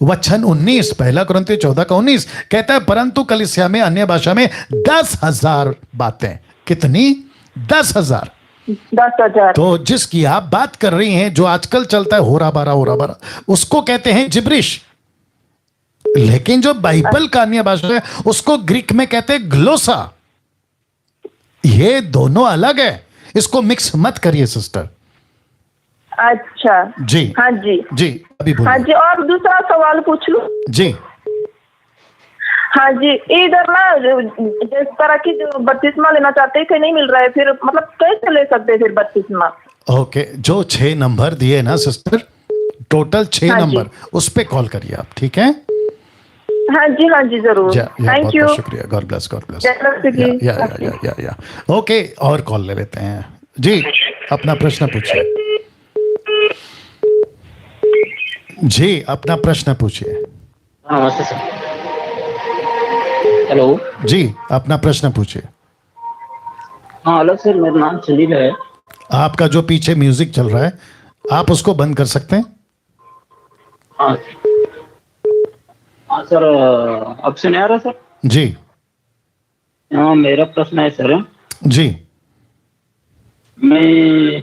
वचन 19 पहला कुरिन्थियों 14 का 19 कहता है परंतु कलीसिया में अन्य भाषा में 10,000 बातें। कितनी? 10,000। 10,000। तो जिसकी आप बात कर रही हैं जो आजकल चलता है होरा बारा उसको कहते हैं जिब्रिश। लेकिन जो बाइबल का अन्य भाषा है उसको ग्रीक में कहते हैं ग्लोसा। ये दोनों अलग है, इसको मिक्स मत करिए सिस्टर। अच्छा जी हाँ जी जी अभी बोलिए। हाँ जी। और दूसरा सवाल पूछ लूं? जी हाँ जी। इधर ना जिस तरह की जो बपतिस्मा लेना चाहते हैं कि नहीं मिल रहा है, फिर मतलब कैसे ले सकते हैं फिर बपतिस्मा? ओके, जो 6 नंबर दिए ना सिस्टर, टोटल 6 हाँ जी। नंबर, उस पे कॉल करिए आप, ठीक है? हाँ जी जरूर। Thank you. शुक्रिया, गॉड ब्लेस गॉड ब्लेस। या। ओके, और कॉल ले लेते हैं। जी अपना प्रश्न पूछिए। जी अपना प्रश्न पूछिए। नमस्ते सर। हेलो। जी अपना प्रश्न पूछिए। हाँ हेलो सर, मेरा नाम सुनील है। आपका जो पीछे म्यूजिक चल रहा है आप उसको बंद कर सकते हैं? हाँ हाँ सर, अब से नहीं आ रहा सर? जी हाँ, मेरा प्रश्न है सर, जी मैं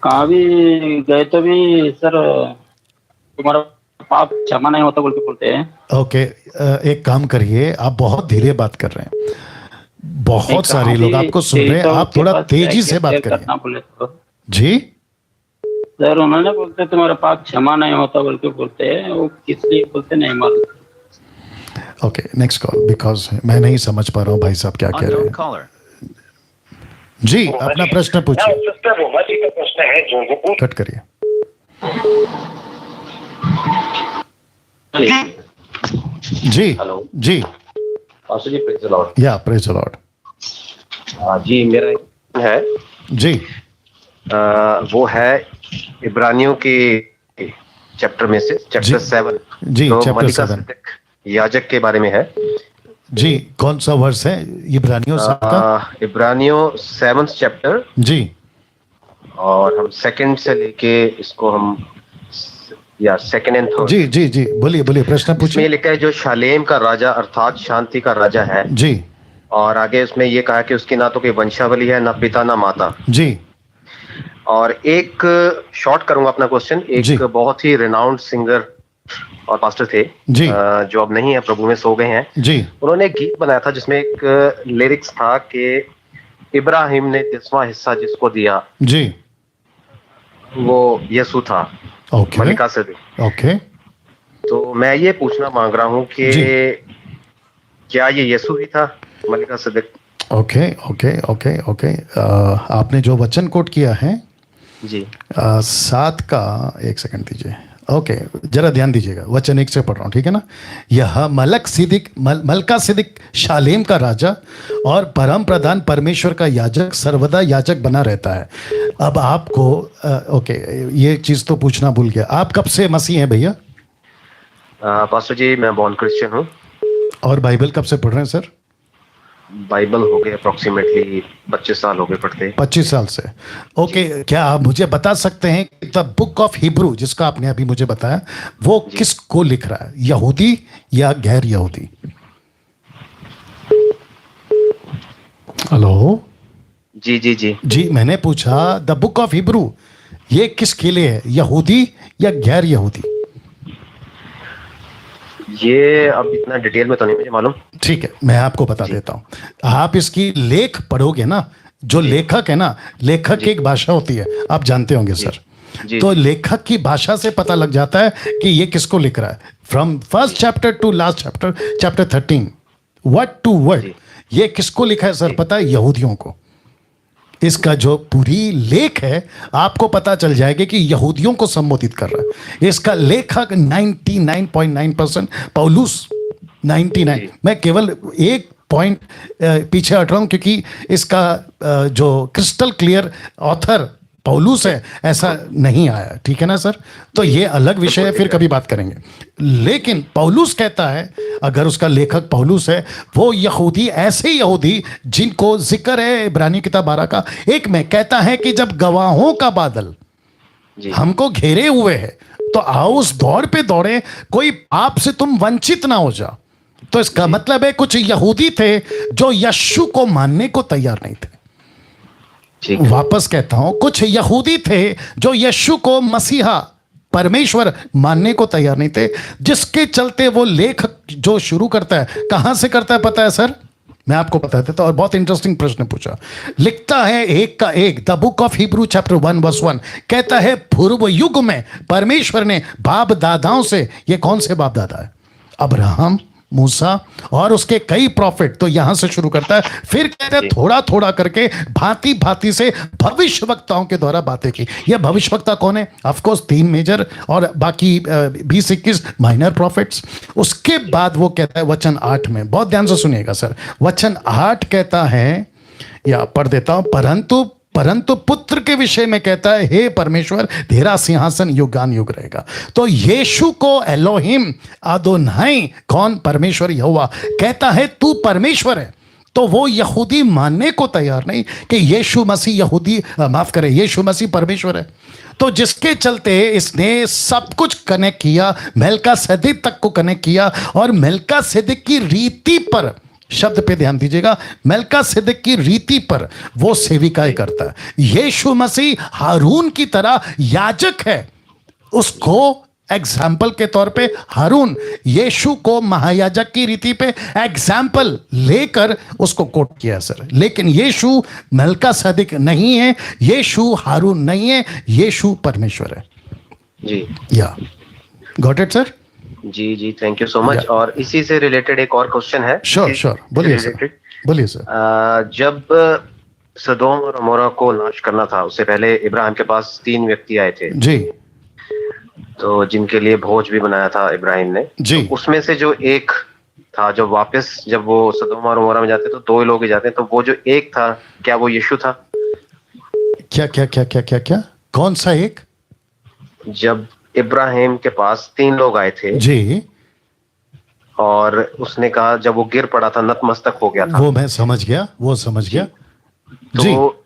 कहाँ भी गए तो भी सर तुम्हारा पाप क्षमा नहीं होता बोल के बोलते हैं। ओके, एक काम करिए, आप बहुत धीरे बात कर रहे हैं, बहुत सारे लोग आपको सुन रहे हैं, आप थोड़ा तेजी से बात करिए। बोले तो जी सर उन्होंने बोलते तुम्हारा पाप क्षमा नहीं होता बोल के बोलते हैं, वो किस लिए बोलते नहीं मालूम। ओके, नेक्स्ट कॉल, बिकॉज मैं नहीं समझ पा रहा हूँ भाई साहब क्या कह रहे हैं। जी अपना प्रश्न पूछिए। प्रश्न है जो कट करिए। जी हेलो जी जी, praise the lord. Yeah praise the Lord. जी मेरा है जी वो है इब्रानियों के चैप्टर में से चैप्टर 7। जी तो चैप्टर मलिका 7 सिद्दीक याजक के बारे में है। जी कौन सा वर्ष है इब्रानियों 7 का? इब्रानियों 7th चैप्टर। जी और हम सेकंड से लेके इसको हम या सेकंड एंड थर्ड। जी जी जी बोलिए बोलिए, प्रश्न इसमें पूछिए। लिखा है जो शालेम का राजा अर्थात शांति का राजा है। जी और आगे उसमें ये कहा कि उसकी ना तो कोई वंशावली है, ना पिता ना माता। जी और एक शॉर्ट करूंगा अपना क्वेश्चन। जी। एक बहुत ही रिनाउंड सिंगर और पास्टर थे जी। जो अब नहीं है, प्रभु में सो गए हैं। जी उन्होंने एक गीत बनाया था जिसमें एक लिरिक्स था कि इब्राहिम ने 10वां हिस्सा जिसको दिया जी वो यीशु था। ओके मलिका सिद्दीक। ओके तो मैं ये पूछना मांग रहा हूँ कि जी। क्या ये यीशु ही था, Malika Siddiq? Okay okay okay okay आपने जो वचन कोट किया है जी 7 का, एक सेकंड दीजिए। ओके जरा ध्यान दीजिएगा, वचन 1 से पढ़ रहा हूँ, ठीक है ना? यह मलका सिद्दीक शालेम का राजा और परम प्रधान परमेश्वर का याजक सर्वदा याजक बना रहता है। अब आपको ओके ये चीज तो पूछना भूल गया, आप कब से मसीह हैं भैया? पास्टर जी मैं बॉर्न क्रिश्चियन हूँ। और बाइबल कब से पढ़ रहे हैं सर? बाइबल हो गए अप्रोक्सीमेटली 25 साल हो गए पढ़ते। 25 साल से। ओके, क्या आप मुझे बता सकते हैं कि द बुक ऑफ हिब्रू जिसका आपने अभी मुझे बताया वो किसको लिख रहा है, यहूदी या गैर यहूदी? हेलो जी जी जी जी मैंने पूछा द बुक ऑफ हिब्रू ये किसके लिए है, यहूदी या गैर यहूदी? ये अब इतना डिटेल में तो नहीं मुझे मालूम। ठीक है, मैं आपको बता देता हूं। आप इसकी लेख पढ़ोगे ना, जो लेखक है ना, लेखक की एक भाषा होती है, आप जानते होंगे सर। जी। तो लेखक की भाषा से पता लग जाता है कि ये किसको लिख रहा है। From first chapter to last chapter, chapter 13 word to word ये किसको लिखा है सर? पता है? यहूदियों को। इसका जो पूरी लेख है आपको पता चल जाएगा कि यहूदियों को संबोधित कर रहा है। इसका लेखक 99.9% पौलुस 99। मैं केवल एक पॉइंट पीछे हट रहा हूं क्योंकि इसका जो क्रिस्टल क्लियर ऑथर पौलुस है ऐसा नहीं आया, ठीक है ना सर। तो ये अलग विषय है, फिर कभी बात करेंगे। लेकिन पौलुस कहता है, अगर उसका लेखक पौलुस है, वो यहूदी ऐसे यहूदी जिनको जिक्र है इब्रानी किताब 12 का 1 में, कहता है कि जब गवाहों का बादल हमको घेरे हुए है तो आओ उस दौड़ पे दौड़े, कोई पाप से तुम वंचित ना हो जाओ। तो इसका मतलब है कुछ यहूदी थे जो यीशु को मानने को तैयार नहीं थे। वापस कहता हूं, कुछ यहूदी थे जो यीशु को मसीहा परमेश्वर मानने को तैयार नहीं थे, जिसके चलते वो लेख जो शुरू करता है, कहां से करता है पता है सर? मैं आपको बता देता हूं। और बहुत इंटरेस्टिंग प्रश्न पूछा। लिखता है 1 का 1 the book of Hebrew chapter 1 verse 1 कहता है पूर्व युग में परमेश्वर ने बाप दादाओं से, ये कौन से बाप दादा है? अब्राहम, मूसा और उसके कई प्रॉफिट। तो यहां से शुरू करता है, फिर कहते हैं थोड़ा थोड़ा करके भांति भांति से भविष्यवक्ताओं के द्वारा बातें की। ये भविष्यवक्ता कौन है? ऑफ कोर्स 3 मेजर और बाकी 20-21 माइनर प्रॉफिट्स। उसके बाद वो कहता है वचन 8 में, बहुत ध्यान से सुनिएगा सर, वचन 8 कहता है, या पढ़ देता हूं, परंतु पुत्र के विषय में कहता है हे परमेश्वर तेरा सिंहासन युगान युग रहेगा। तो यीशु को एलोहिम अदोनाई, कौन? परमेश्वर यहोवा कहता है तू परमेश्वर है। तो वो यहूदी मानने को तैयार नहीं कि यीशु मसीह यीशु मसीह परमेश्वर है। तो जिसके चलते इसने सब कुछ कनेक्ट किया, मेलकासेदिक तक को कनेक्ट किया, और मेलकासेदिक की रीति पर, शब्द पे ध्यान दीजिएगा, मेलकासेदिक की रीति पर वो सेविकाएं करता है। यीशु मसीह हारून की तरह याजक है, उसको एग्जाम्पल के तौर पे हारून यीशु को महायाजक की रीति पे एग्जाम्पल लेकर उसको कोट किया सर। लेकिन यीशु मेलकासेदिक नहीं है, यीशु हारून नहीं है, यीशु परमेश्वर है जी। Yeah got it sir? जी जी, थैंक यू सो मच। और इसी से रिलेटेड एक और क्वेश्चन है। श्योर बोलिए सर, बोलिए सर। जब सदोम और अमोरा को नाश करना था, उससे पहले इब्राहिम के पास 3 व्यक्ति आए थे जी, तो जिनके लिए भोज भी बनाया था इब्राहिम ने जी। तो उसमें से जो एक था, जब वापस जब वो सदोम और अमोरा में जाते तो 2 लोग ही जाते, तो वो जो एक था, क्या वो यीशु था? क्या क्या क्या क्या क्या क्या कौन सा एक? जब इब्राहिम के पास 3 लोग आए थे जी, और उसने कहा, जब वो गिर पड़ा था, नतमस्तक हो गया था। वो मैं समझ गया, वो समझ गया जी। तो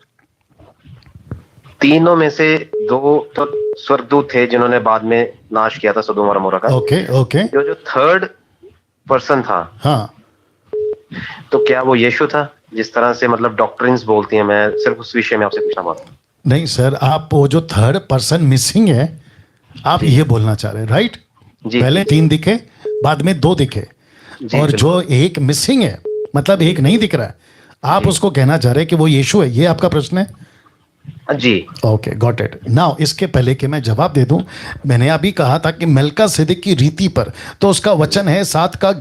तीनों में से 2 तो स्वर्गदूत थे जिन्होंने बाद में नाश किया था सदोम और अमोरा का। ओके जो 3rd पर्सन था, हाँ, तो क्या वो यीशु था? जिस तरह से मतलब डॉक्ट्रिन्स बोलती हैं, मैं सिर्फ उस विषय में आपसे पूछना चाहता हूँ। नहीं सर, आप वो जो 3rd पर्सन मिसिंग है, आप ये बोलना चाह रहे हैं, राइट? पहले 3 दिखे, बाद में 2 दिखे, और जो एक मिसिंग है, मतलब एक नहीं दिख रहा है, आप उसको कहना चाह रहे हैं कि वो यीशु है, ये आपका प्रश्न है? जी, ओके, गॉट इट। नाउ इसके पहले कि मैं जवाब दे दूं, मैंने अभी कहा था कि मेलकासेदिक की रीति पर, तो उसका वचन है 7 का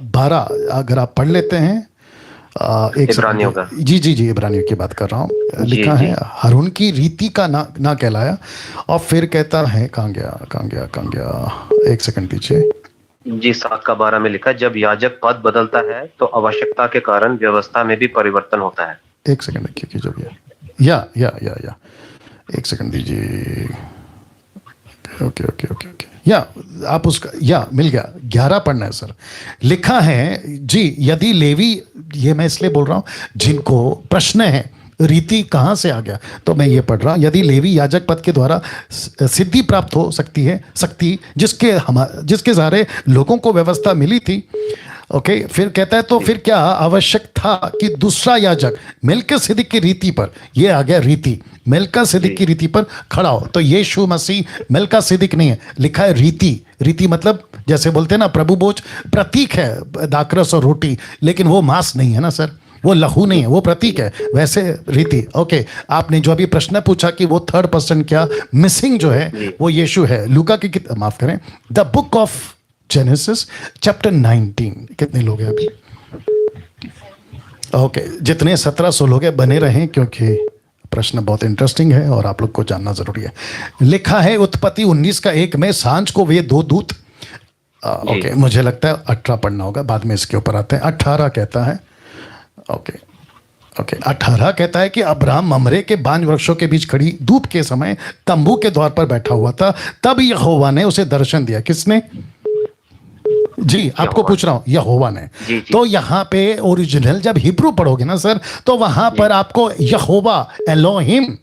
12, अगर आप पढ़ लेते हैं इब्रानियों का। जी इब्रानियों की बात कर रहा हूँ। लिखा है हारून की रीति का ना कहलाया, और फिर कहता है, कहाँ गया, एक सेकंड पीछे जी, 7 का 12 में लिखा, जब याजक पद बदलता है तो आवश्यकता के कारण व्यवस्था में भी परिवर्तन होता है। एक सेकंड देखिए, जो भी या एक सेकंड दीजिए। ओके या आप उसका, या मिल गया, 11 पढ़ना है सर। लिखा है जी, यदि लेवी, ये मैं इसलिए बोल रहा हूं जिनको प्रश्न है रीति कहां से आ गया, तो मैं ये पढ़ रहा हूं। यदि लेवी याजक पद के द्वारा सिद्धि प्राप्त हो सकती जिसके सहारे लोगों को व्यवस्था मिली थी। ओके, फिर कहता है तो फिर क्या आवश्यक था कि दूसरा याजक मेलकासेदिक की रीति पर, ये आ गया रीति, मेलकासेदिक की रीति पर खड़ा हो। तो यीशु मसीह मेलकासेदिक नहीं है, लिखा है रीति मतलब जैसे बोलते हैं ना, प्रभु भोज प्रतीक है, दाखरस और रोटी, लेकिन वो मांस नहीं है ना सर, वो लहू नहीं है, वो प्रतीक है, वैसे रीति। ओके, आपने जो अभी प्रश्न पूछा कि वो 3rd पर्सन क्या मिसिंग जो है वो यीशु है, लूका की माफ करें, the book of genesis chapter 19। कितने लोग हैं अभी? ओके, जितने 1700 लोग हैं बने रहें, क्योंकि प्रश्न बहुत इंटरेस्टिंग है और आप लोग को जानना जरूरी है। लिखा है उत्पत्ति 19 का 1 में, सांझ को वे 2 दूत ओके, मुझे लगता है 18 पढ़ना होगा, बाद में इसके ऊपर आते हैं। 18 कहता है, ओके ओके, 18 कहता है कि अब्राहम ममरे के बांज वृक्षों के बीच खड़ी धूप के समय तंबू के द्वार पर बैठा हुआ था, तब यहोवा ने उसे दर्शन दिया। किसने? जी, आपको पूछ रहा हूं, यहोवा ने। तो यहाँ पे ओरिजिनल जब हिब्रू पढ़ोगे ना सर, तो वहां पर आपको यहोवा एलोहिम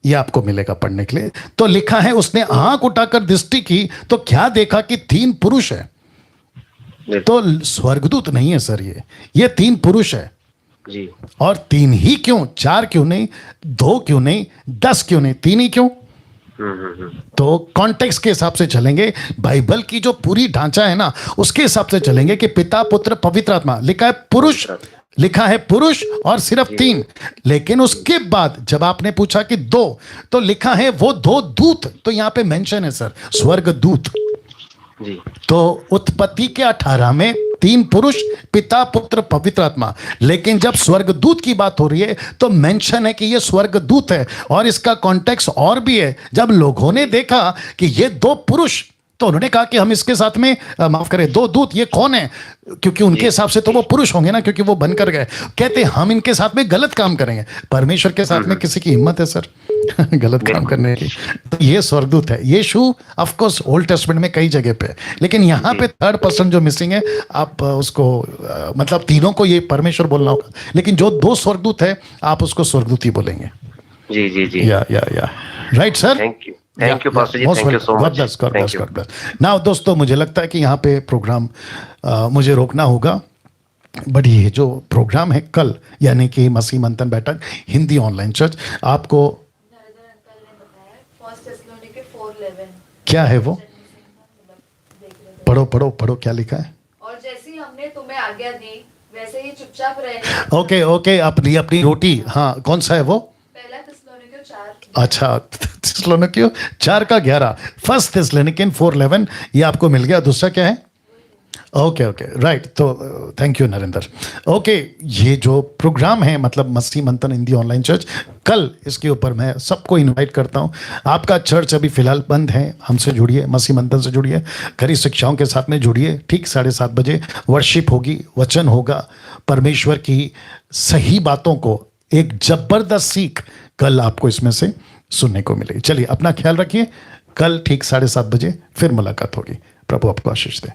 ये आपको मिलेगा पढ़ने के लिए। तो लिखा है उसने आंख उठाकर दृष्टि की तो क्या देखा कि 3 पुरुष है। तो स्वर्गदूत नहीं है सर, ये 3 पुरुष है जी। और 3 ही क्यों, 4 क्यों नहीं, 2 क्यों नहीं, 10 क्यों नहीं, 3 ही क्यों? तो कॉन्टेक्स्ट के हिसाब से चलेंगे, बाइबल की जो पूरी ढांचा है ना उसके हिसाब से चलेंगे कि पिता पुत्र पवित्र आत्मा। लिखा है पुरुष, लिखा है पुरुष और सिर्फ 3। लेकिन उसके बाद जब आपने पूछा कि 2, तो लिखा है वो 2 दूत। तो यहां पे मेंशन है सर स्वर्ग दूत जी। तो उत्पत्ति के 18 में 3 पुरुष, पिता पुत्र पवित्र आत्मा। लेकिन जब स्वर्गदूत की बात हो रही है तो मेंशन है कि ये स्वर्गदूत है। और इसका कॉन्टेक्स्ट और भी है, जब लोगों ने देखा कि ये 2 पुरुष, तो उन्होंने कहा कि हम इसके साथ में माफ करें 2 दूत, ये कौन है? क्योंकि उनके हिसाब से तो वो पुरुष होंगे ना, क्योंकि वो बनकर गए। कहते हम इनके साथ में गलत काम करेंगे। परमेश्वर के साथ में किसी की हिम्मत है सर गलत काम करने की? तो ये स्वर्गदूत है। यीशु ऑफ कोर्स ओल्ड टेस्टमेंट में कई जगह पे, लेकिन यहाँ पे 3rd पर्सन जो मिसिंग है, आप उसको मतलब तीनों को ये परमेश्वर बोलना होगा, लेकिन जो 2 स्वर्गदूत है आप उसको स्वर्गदूत ही बोलेंगे। जी जी जी, yeah right sir. Thank you pastor ji, thank you so much. God bless. Now दोस्तों, मुझे लगता है कि यहाँ पे प्रोग्राम मुझे रोकना होगा, बट ये जो प्रोग्राम है कल, यानी कि मसीह मंथन बैठक हिंदी ऑनलाइन चर्च, आपको क्या है वो? पढ़ो पढ़ो पढ़ो, क्या लिखा है? और जैसी हमने तुम्हें आज्ञा दी वैसे ही चुपचाप रहने। ओके ओके, अपनी अपनी रोटी। हाँ, कौन सा है वो? पहला थिस्सलुनीकियों 4। अच्छा, थिस्सलुनीकियों 4:11, 1 थिस्सलुनीकियन 4:11, ये आपको मिल गया। दूसरा क्या है? Okay okay, right. तो थैंक यू नरेंद्र। ओके, ये जो प्रोग्राम है मतलब मसीह मंथन हिंदी ऑनलाइन चर्च, कल इसके ऊपर मैं सबको इनवाइट करता हूँ। आपका चर्च अभी फिलहाल बंद है, हमसे जुड़िए, मसीह मंथन से जुड़िए, खरी शिक्षाओं के साथ में जुड़िए। ठीक 7:30 बजे वर्शिप होगी, वचन होगा, परमेश्वर की सही बातों को एक जबरदस्त सीख कल आपको इसमें से सुनने को मिलेगी। चलिए, अपना ख्याल रखिए। कल ठीक 7:30 बजे फिर मुलाकात होगी। प्रभु आपको आशीष दे।